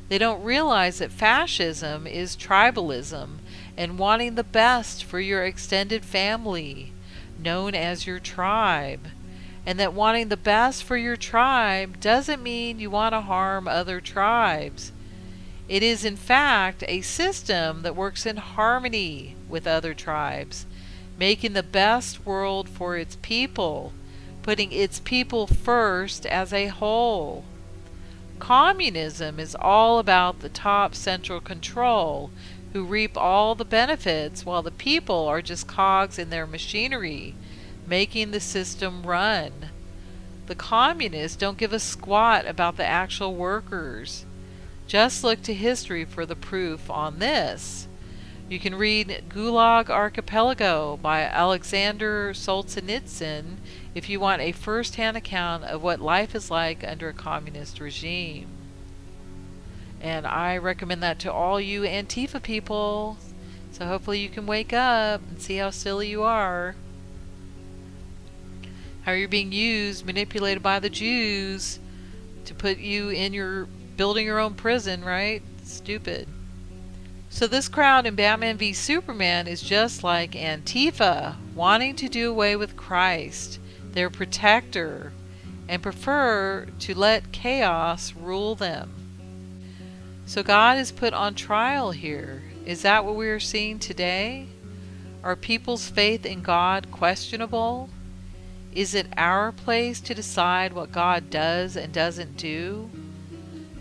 They don't realize that fascism is tribalism and wanting the best for your extended family, known as your tribe, and that wanting the best for your tribe doesn't mean you want to harm other tribes. It is in fact a system that works in harmony with other tribes, making the best world for its people, putting its people first as a whole. Communism is all about the top central control, who reap all the benefits while the people are just cogs in their machinery, making the system run. The communists don't give a squat about the actual workers. Just look to history for the proof on this. You can read Gulag Archipelago by Alexander Solzhenitsyn if you want a first-hand account of what life is like under a communist regime. And I recommend that to all you Antifa people. So hopefully you can wake up and see how silly you are. How you're being used, manipulated by the Jews to put you in your building your own prison, right? Stupid. So this crowd in Batman v Superman is just like Antifa, wanting to do away with Christ, their protector, and prefer to let chaos rule them. So God is put on trial here. Is that what we are seeing today? Are people's faith in God questionable? Is it our place to decide what God does and doesn't do?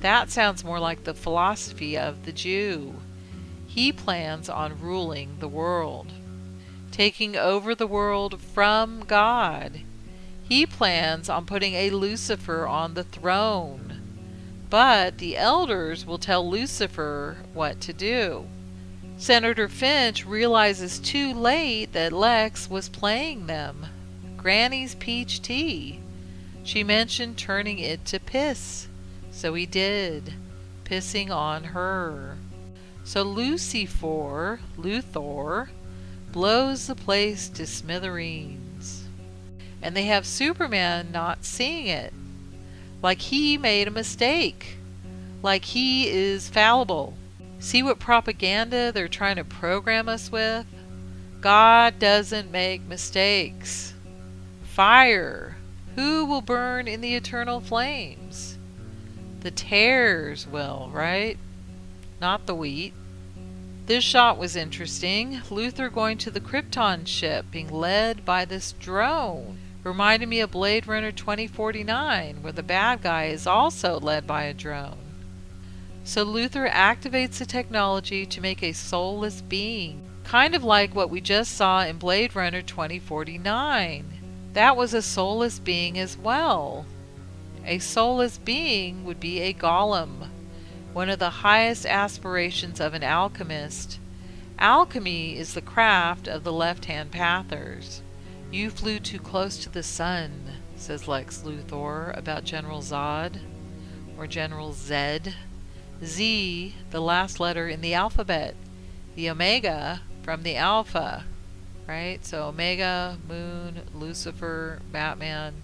That sounds more like the philosophy of the Jew. He plans on ruling the world, taking over the world from God. He plans on putting a Lucifer on the throne, but the elders will tell Lucifer what to do. Senator Finch realizes too late that Lex was playing them. Granny's peach tea. She mentioned turning it to piss, so he did, pissing on her. So Luthor, blows the place to smithereens. And they have Superman not seeing it, like he made a mistake, like he is fallible. See what propaganda they're trying to program us with? God doesn't make mistakes. Fire. Who will burn in the eternal flames? The tares will, right? Not the wheat. This shot was interesting. Luther going to the Krypton ship, being led by this drone. Reminded me of Blade Runner 2049, where the bad guy is also led by a drone. So Luther activates the technology to make a soulless being, kind of like what we just saw in Blade Runner 2049. That was a soulless being as well. A soulless being would be a golem, one of the highest aspirations of an alchemist. Alchemy is the craft of the left-hand pathers. You flew too close to the sun, says Lex Luthor about General Zod, or General Zed. Z, the last letter in the alphabet. The Omega from the Alpha, right? So Omega, Moon, Lucifer, Batman,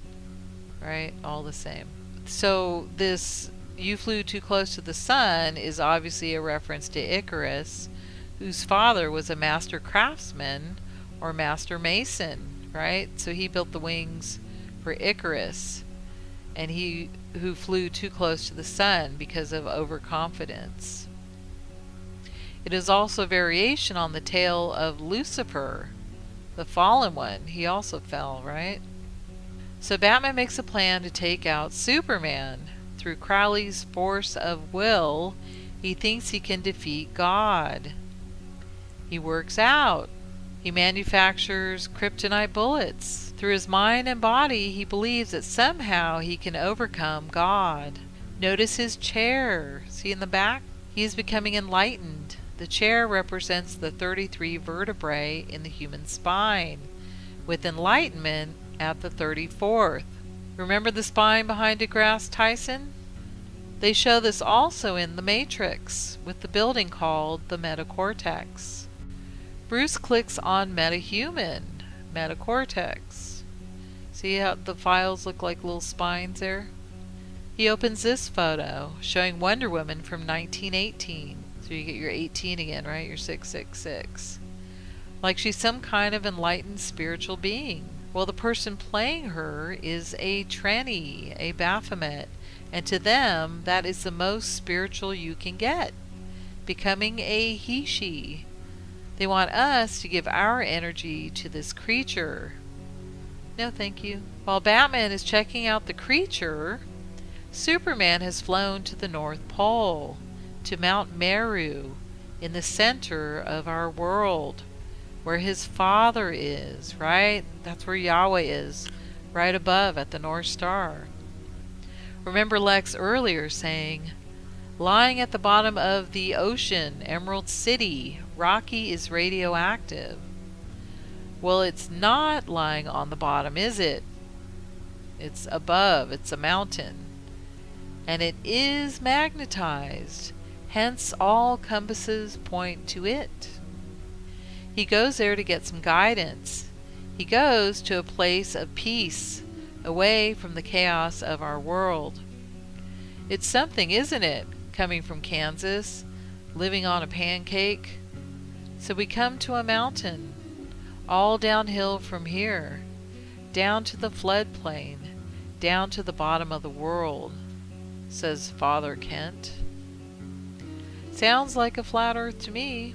right? All the same. So this "you flew too close to the sun" is obviously a reference to Icarus, whose father was a master craftsman or master mason, right? So he built the wings for Icarus, and he who flew too close to the sun because of overconfidence. It is also a variation on the tale of Lucifer, the fallen one. He also fell, right? So Batman makes a plan to take out Superman. Through Crowley's force of will, he thinks he can defeat God. He works out. He manufactures kryptonite bullets. Through his mind and body, he believes that somehow he can overcome God. Notice his chair. See in the back? He is becoming enlightened. The chair represents the 33 vertebrae in the human spine, with enlightenment at the 34th. Remember the spine behind deGrasse Tyson? They show this also in The Matrix, with the building called the metacortex. Bruce clicks on metahuman, metacortex. See how the files look like little spines there? He opens this photo, showing Wonder Woman from 1918. So you get your 18 again, right? Your 666. Like she's some kind of enlightened spiritual being. Well, the person playing her is a tranny, a Baphomet, and to them, that is the most spiritual you can get, becoming a he-she. They want us to give our energy to this creature. No, thank you. While Batman is checking out the creature, Superman has flown to the North Pole, to Mount Meru, in the center of our world, where his father is, right? That's where Yahweh is, right above at the North Star. Remember Lex earlier saying, lying at the bottom of the ocean, Emerald City, Rocky is radioactive. Well, it's not lying on the bottom, is it? It's above, it's a mountain. And it is magnetized, hence all compasses point to it. He goes there to get some guidance. He goes to a place of peace, away from the chaos of our world. It's something, isn't it, coming from Kansas, living on a pancake? So we come to a mountain, all downhill from here, down to the floodplain, down to the bottom of the world, says Father Kent. Sounds like a flat earth to me.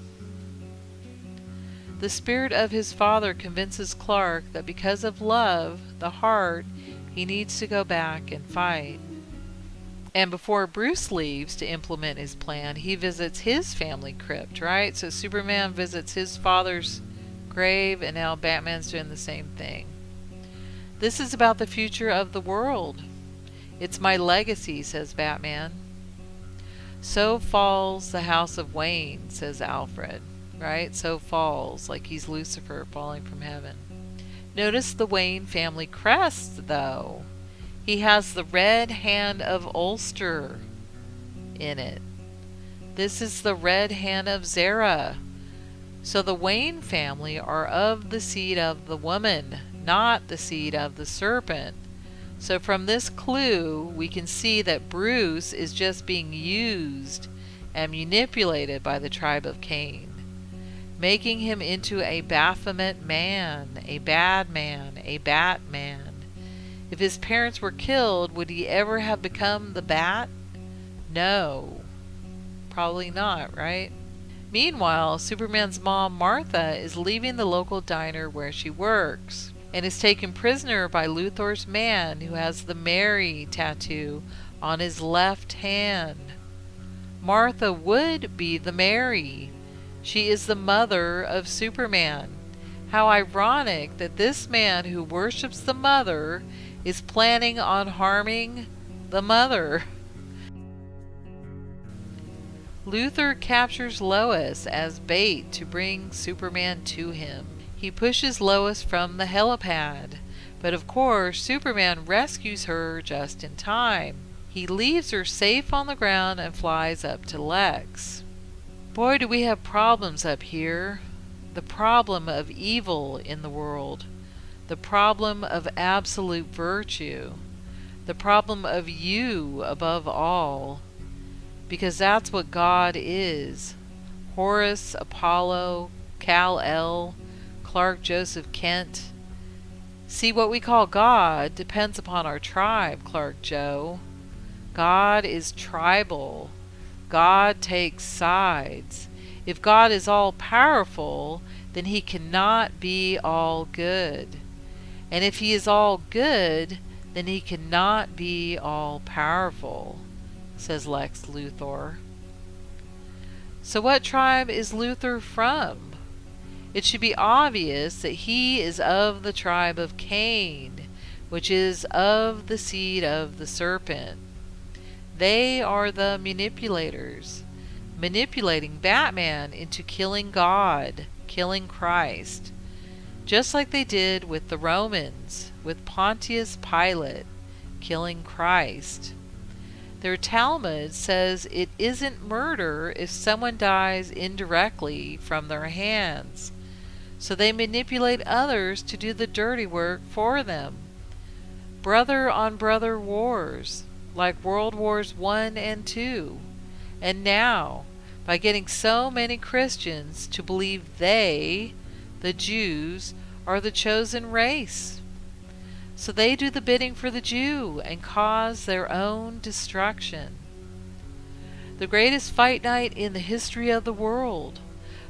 The spirit of his father convinces Clark that because of love, the heart, he needs to go back and fight. And before Bruce leaves to implement his plan, he visits his family crypt, right? So Superman visits his father's grave, and now Batman's doing the same thing. This is about the future of the world. It's my legacy, says Batman. So falls the house of Wayne, says Alfred. Right? So falls, like he's Lucifer falling from heaven. Notice the Wayne family crest, though. He has the red hand of Ulster in it. This is the red hand of Zara, So the Wayne family are of the seed of the woman, not the seed of the serpent. So from this clue, we can see that Bruce is just being used and manipulated by the tribe of Cain, making him into a Baphomet man, a bad man, a Batman. If his parents were killed, would he ever have become the Bat? No. Probably not, right? Meanwhile, Superman's mom, Martha, is leaving the local diner where she works and is taken prisoner by Luthor's man, who has the Mary tattoo on his left hand. Martha would be the Mary. She is the mother of Superman. How ironic that this man who worships the mother is planning on harming the mother. Luthor captures Lois as bait to bring Superman to him. He pushes Lois from the helipad, but of course Superman rescues her just in time. He leaves her safe on the ground and flies up to Lex. Boy, do we have problems up here. The problem of evil in the world. The problem of absolute virtue. The problem of you above all. Because that's what God is. Horus, Apollo, Kal-El, Clark Joseph Kent. See, what we call God depends upon our tribe, Clark Joe. God is tribal. God takes sides. If God is all-powerful, then he cannot be all good. And if he is all good, then he cannot be all-powerful, says Lex Luthor. So what tribe is Luthor from? It should be obvious that he is of the tribe of Cain, which is of the seed of the serpent. They are the manipulators, manipulating Batman into killing God, killing Christ, just like they did with the Romans, with Pontius Pilate, killing Christ. Their Talmud says it isn't murder if someone dies indirectly from their hands, so they manipulate others to do the dirty work for them. Brother-on-brother wars, like World Wars I and II, and now, by getting so many Christians to believe they, the Jews, are the chosen race. So they do the bidding for the Jew and cause their own destruction. The greatest fight night in the history of the world.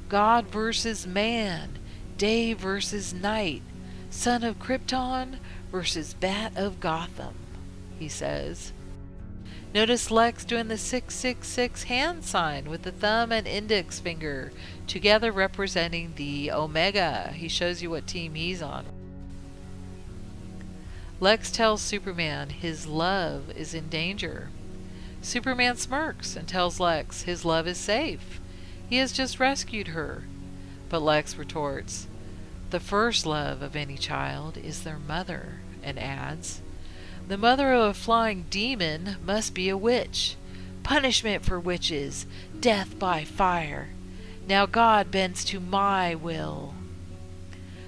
God versus man, day versus night, son of Krypton versus Bat of Gotham, he says. Notice Lex doing the 666 hand sign with the thumb and index finger, together representing the Omega. He shows you what team he's on. Lex tells Superman his love is in danger. Superman smirks and tells Lex his love is safe. He has just rescued her. But Lex retorts, "The first love of any child is their mother," and adds, "The mother of a flying demon must be a witch. Punishment for witches, death by fire. Now God bends to my will."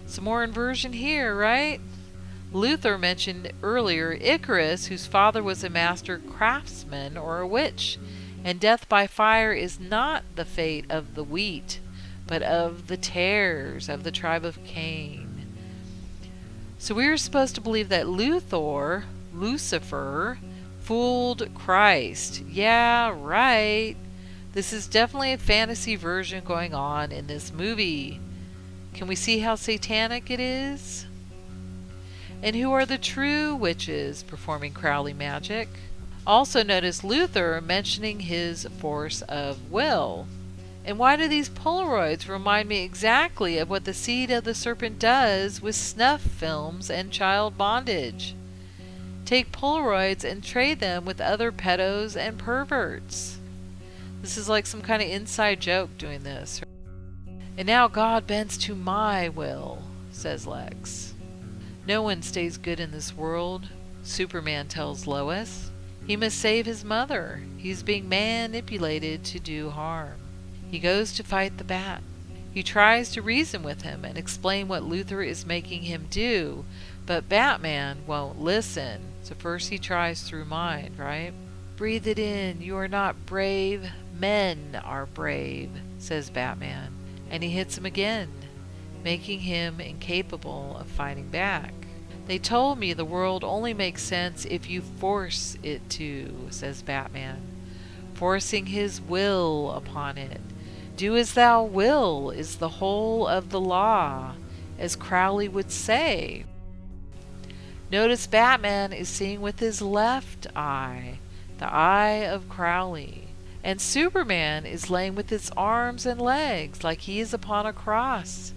Some more inversion here, right? Luthor mentioned earlier Icarus, whose father was a master craftsman or a witch, and death by fire is not the fate of the wheat, but of the tares of the tribe of Cain. So we were supposed to believe that Luthor, Lucifer, fooled Christ. Yeah, right. This is definitely a fantasy version going on in this movie. Can we see how satanic it is? And who are the true witches performing Crowley magic? Also notice Luthor mentioning his force of will. And why do these Polaroids remind me exactly of what the seed of the serpent does with snuff films and child bondage? Take Polaroids and trade them with other pedos and perverts. This is like some kind of inside joke doing this. And now God bends to my will, says Lex. No one stays good in this world, Superman tells Lois. He must save his mother. He's being manipulated to do harm. He goes to fight the Bat. He tries to reason with him and explain what Luthor is making him do, but Batman won't listen. So first he tries through mind, right? Breathe it in. You are not brave. Men are brave, says Batman. And he hits him again, making him incapable of fighting back. They told me the world only makes sense if you force it to, says Batman, forcing his will upon it. Do as thou will is the whole of the law, as Crowley would say. Notice Batman is seeing with his left eye, the eye of Crowley, and Superman is laying with his arms and legs like he is upon a cross.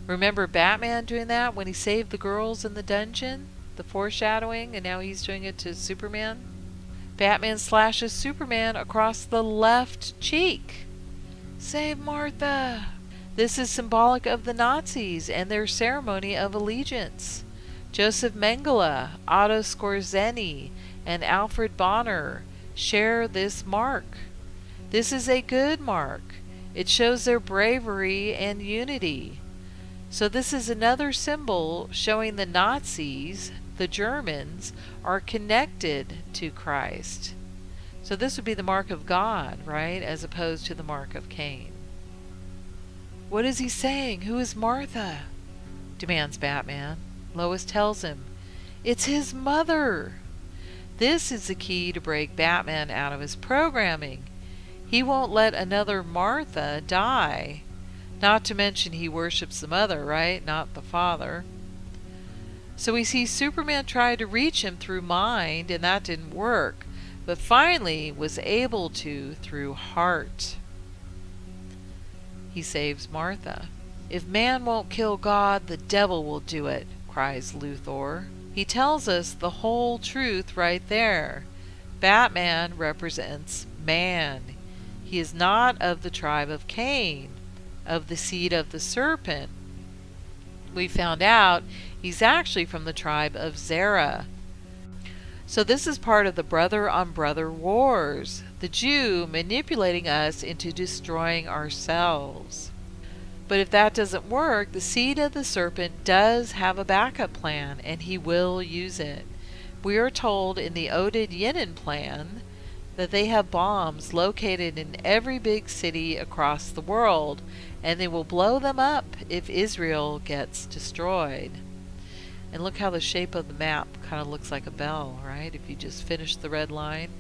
Remember Batman doing that when he saved the girls in the dungeon? The foreshadowing, and now he's doing it to Superman? Batman slashes Superman across the left cheek. Save Martha! This is symbolic of the Nazis and their ceremony of allegiance. Joseph Mengele, Otto Skorzeny, and Alfred Bonner share this mark. This is a good mark. It shows their bravery and unity. So this is another symbol showing the Nazis, the Germans, are connected to Christ. So this would be the mark of God, right, as opposed to the mark of Cain. What is he saying? Who is Martha? Demands Batman. Lois tells him, it's his mother. This is the key to break Batman out of his programming. He won't let another Martha die. Not to mention he worships the mother, right? Not the father. So we see Superman try to reach him through mind, and that didn't work, but finally was able to through heart. He saves Martha. If man won't kill God, the devil will do it, cries Luthor. He tells us the whole truth right there. Batman represents man. He is not of the tribe of Cain, of the seed of the serpent. We found out he's actually from the tribe of Zerah. So this is part of the brother-on-brother wars, the Jew manipulating us into destroying ourselves. But if that doesn't work, the seed of the serpent does have a backup plan, and he will use it. We are told in the Oded Yinin plan that they have bombs located in every big city across the world, and they will blow them up if Israel gets destroyed. And look how the shape of the map kind of looks like a bell, right? If you just finish the red line,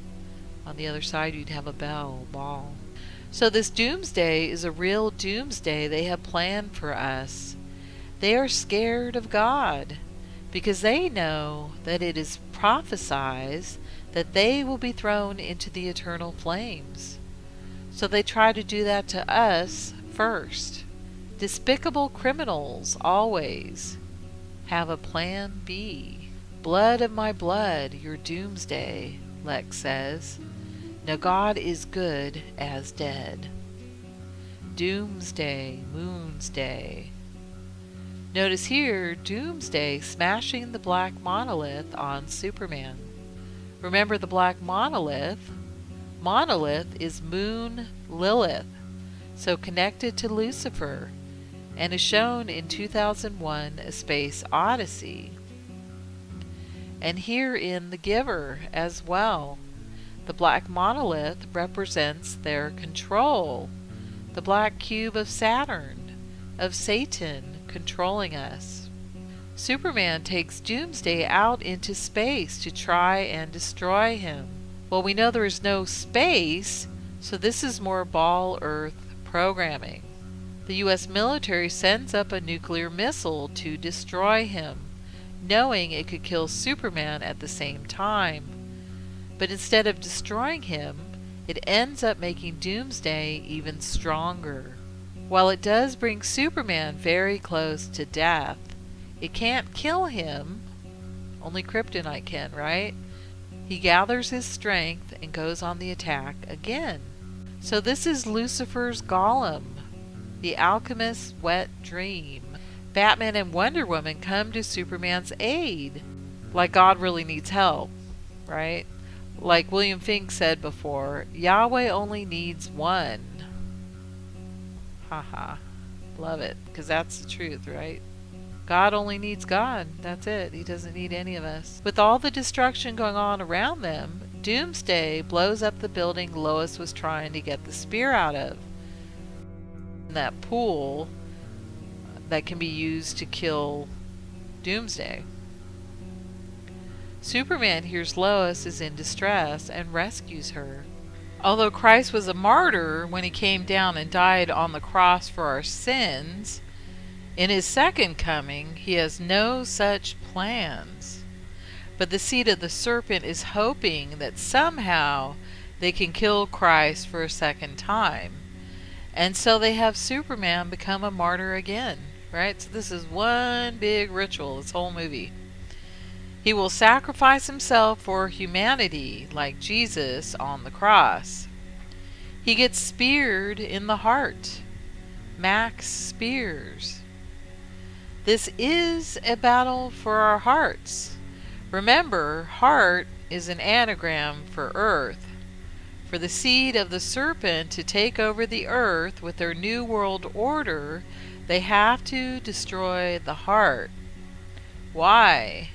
on the other side you'd have a ball. So this doomsday is a real doomsday they have planned for us. They are scared of God because they know that it is prophesied that they will be thrown into the eternal flames. So they try to do that to us first. Despicable criminals always have a plan B. Blood of my blood, your doomsday, Lex says. Now God is good as dead. Doomsday, Moonsday. Notice here, Doomsday smashing the black monolith on Superman. Remember the black monolith? Monolith is Moon Lilith, so connected to Lucifer, and is shown in 2001: A Space Odyssey. And here in The Giver as well. The black monolith represents their control, the black cube of Saturn, of Satan controlling us. Superman takes Doomsday out into space to try and destroy him. Well, we know there is no space, so this is more Ball Earth programming. The U.S. military sends up a nuclear missile to destroy him, knowing it could kill Superman at the same time. But instead of destroying him, it ends up making Doomsday even stronger. While it does bring Superman very close to death, it can't kill him. Only kryptonite can, right? He gathers his strength and goes on the attack again. So this is Lucifer's Golem, the alchemist's wet dream. Batman and Wonder Woman come to Superman's aid, like God really needs help, right? Like William Fink said before, Yahweh only needs one. Haha. Love it, because that's the truth, right? God only needs God. That's it. He doesn't need any of us. With all the destruction going on around them, Doomsday blows up the building Lois was trying to get the spear out of. That pool that can be used to kill Doomsday. Superman hears Lois is in distress and rescues her. Although Christ was a martyr when he came down and died on the cross for our sins, in his second coming he has no such plans. But the seed of the serpent is hoping that somehow they can kill Christ for a second time. And so they have Superman become a martyr again, right? So this is one big ritual, this whole movie. He will sacrifice himself for humanity like Jesus on the cross. He gets speared in the heart. Max spears. This is a battle for our hearts. Remember, heart is an anagram for earth. For the seed of the serpent to take over the earth with their new world order, they have to destroy the heart. Why?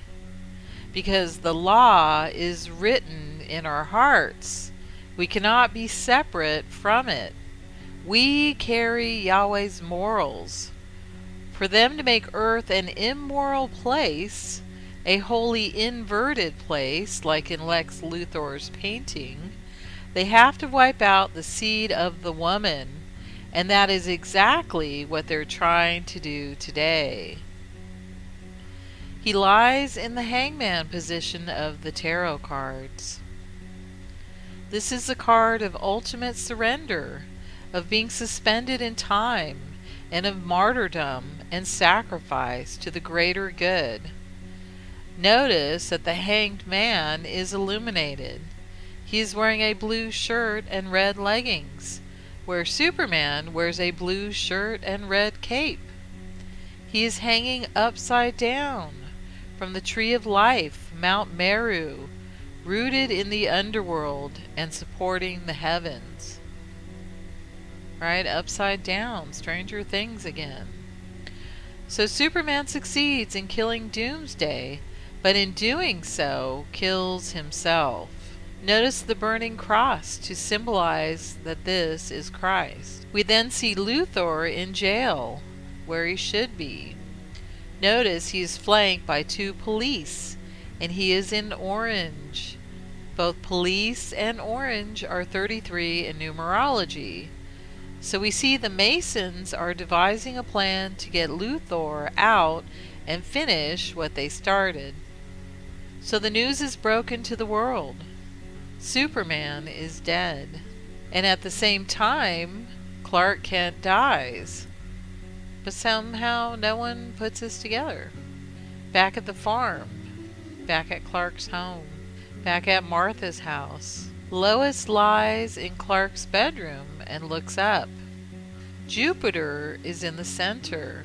Because the law is written in our hearts. We cannot be separate from it. We carry Yahweh's morals. For them to make earth an immoral place, a wholly inverted place, like in Lex Luthor's painting, they have to wipe out the seed of the woman, and that is exactly what they're trying to do today. He lies in the hangman position of the tarot cards. This is a card of ultimate surrender, of being suspended in time, and of martyrdom and sacrifice to the greater good. Notice that the hanged man is illuminated. He is wearing a blue shirt and red leggings, where Superman wears a blue shirt and red cape. He is hanging upside down from the tree of life, Mount Meru, rooted in the underworld and supporting the heavens. Right? Upside down. Stranger Things again. So Superman succeeds in killing Doomsday, but in doing so, kills himself. Notice the burning cross to symbolize that this is Christ. We then see Luthor in jail, where he should be. Notice he is flanked by 2 police, and he is in orange. Both police and orange are 33 in numerology. So we see the Masons are devising a plan to get Luthor out and finish what they started. So the news is broken to the world. Superman is dead. And at the same time, Clark Kent dies. But somehow no one puts this together. Back at the farm, back at Clark's home, back at Martha's house, Lois lies in Clark's bedroom and looks up. Jupiter is in the center,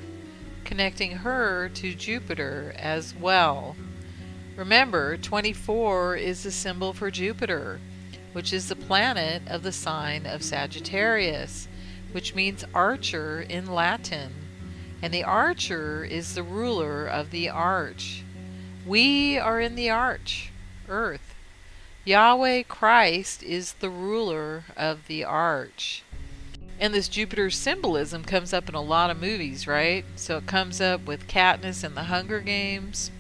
connecting her to Jupiter as well. Remember, 24 is the symbol for Jupiter, which is the planet of the sign of Sagittarius, which means archer in Latin. And the archer is the ruler of the arch. We are in the arch, earth. Yahweh Christ is the ruler of the arch. And this Jupiter symbolism comes up in a lot of movies, right? So it comes up with Katniss in the Hunger Games.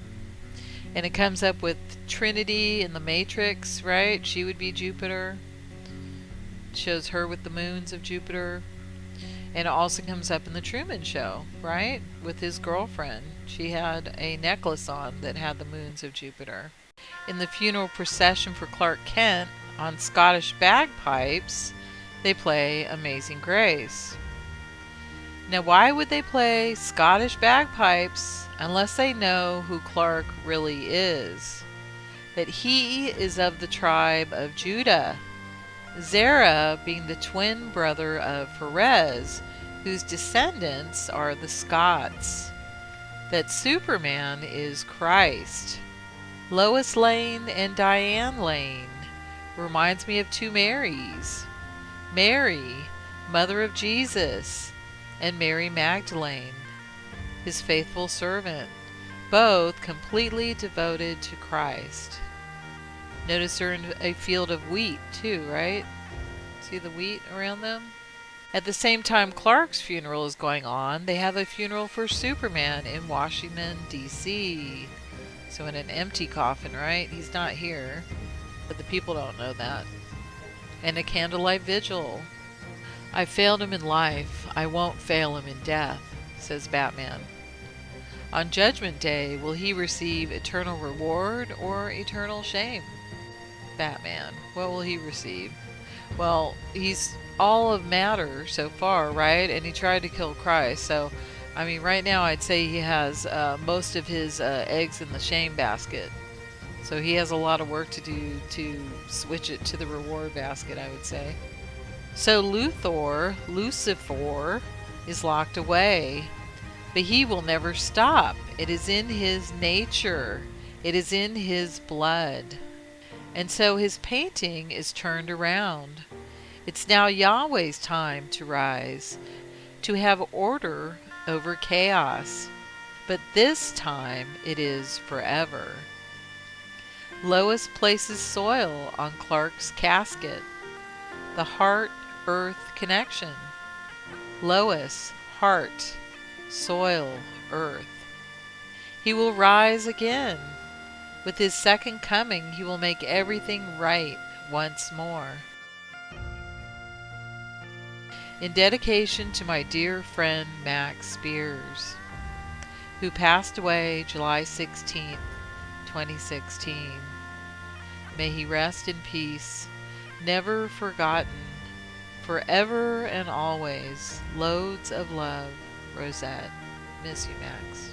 And it comes up with Trinity in the Matrix, right? She would be Jupiter. It shows her with the moons of Jupiter. And it also comes up in the Truman Show, right? With his girlfriend. She had a necklace on that had the moons of Jupiter. In the funeral procession for Clark Kent, on Scottish bagpipes, they play Amazing Grace. Now, why would they play Scottish bagpipes unless they know who Clark really is? That he is of the tribe of Judah. Zerah being the twin brother of Perez, whose descendants are the Scots. That Superman is Christ. Lois Lane and Diane Lane reminds me of 2 Marys. Mary, mother of Jesus, and Mary Magdalene, his faithful servant, both completely devoted to Christ. Notice they're in a field of wheat too, right? See the wheat around them? At the same time Clark's funeral is going on, they have a funeral for Superman in Washington, D.C. So in an empty coffin, right? He's not here, but the people don't know that. And a candlelight vigil. I failed him in life, I won't fail him in death, says Batman. On Judgment Day, will he receive eternal reward or eternal shame? Batman, what will he receive? Well, he's all of matter so far, right? And he tried to kill Christ. So, I mean, right now I'd say he has most of his eggs in the shame basket. So he has a lot of work to do to switch it to the reward basket, I would say. So Lucifer is locked away, but he will never stop. It is in his nature. It is in his blood. And so his painting is turned around. It's now Yahweh's time to rise, to have order over chaos. But this time it is forever. Lois places soil on Clark's casket. The heart-earth connection. Lois, heart, soil, earth. He will rise again. With his second coming, he will make everything right once more. In dedication to my dear friend Max Spears, who passed away July 16th, 2016. May he rest in peace, never forgotten, forever and always. Loads of love, Rosette. Miss you, Max.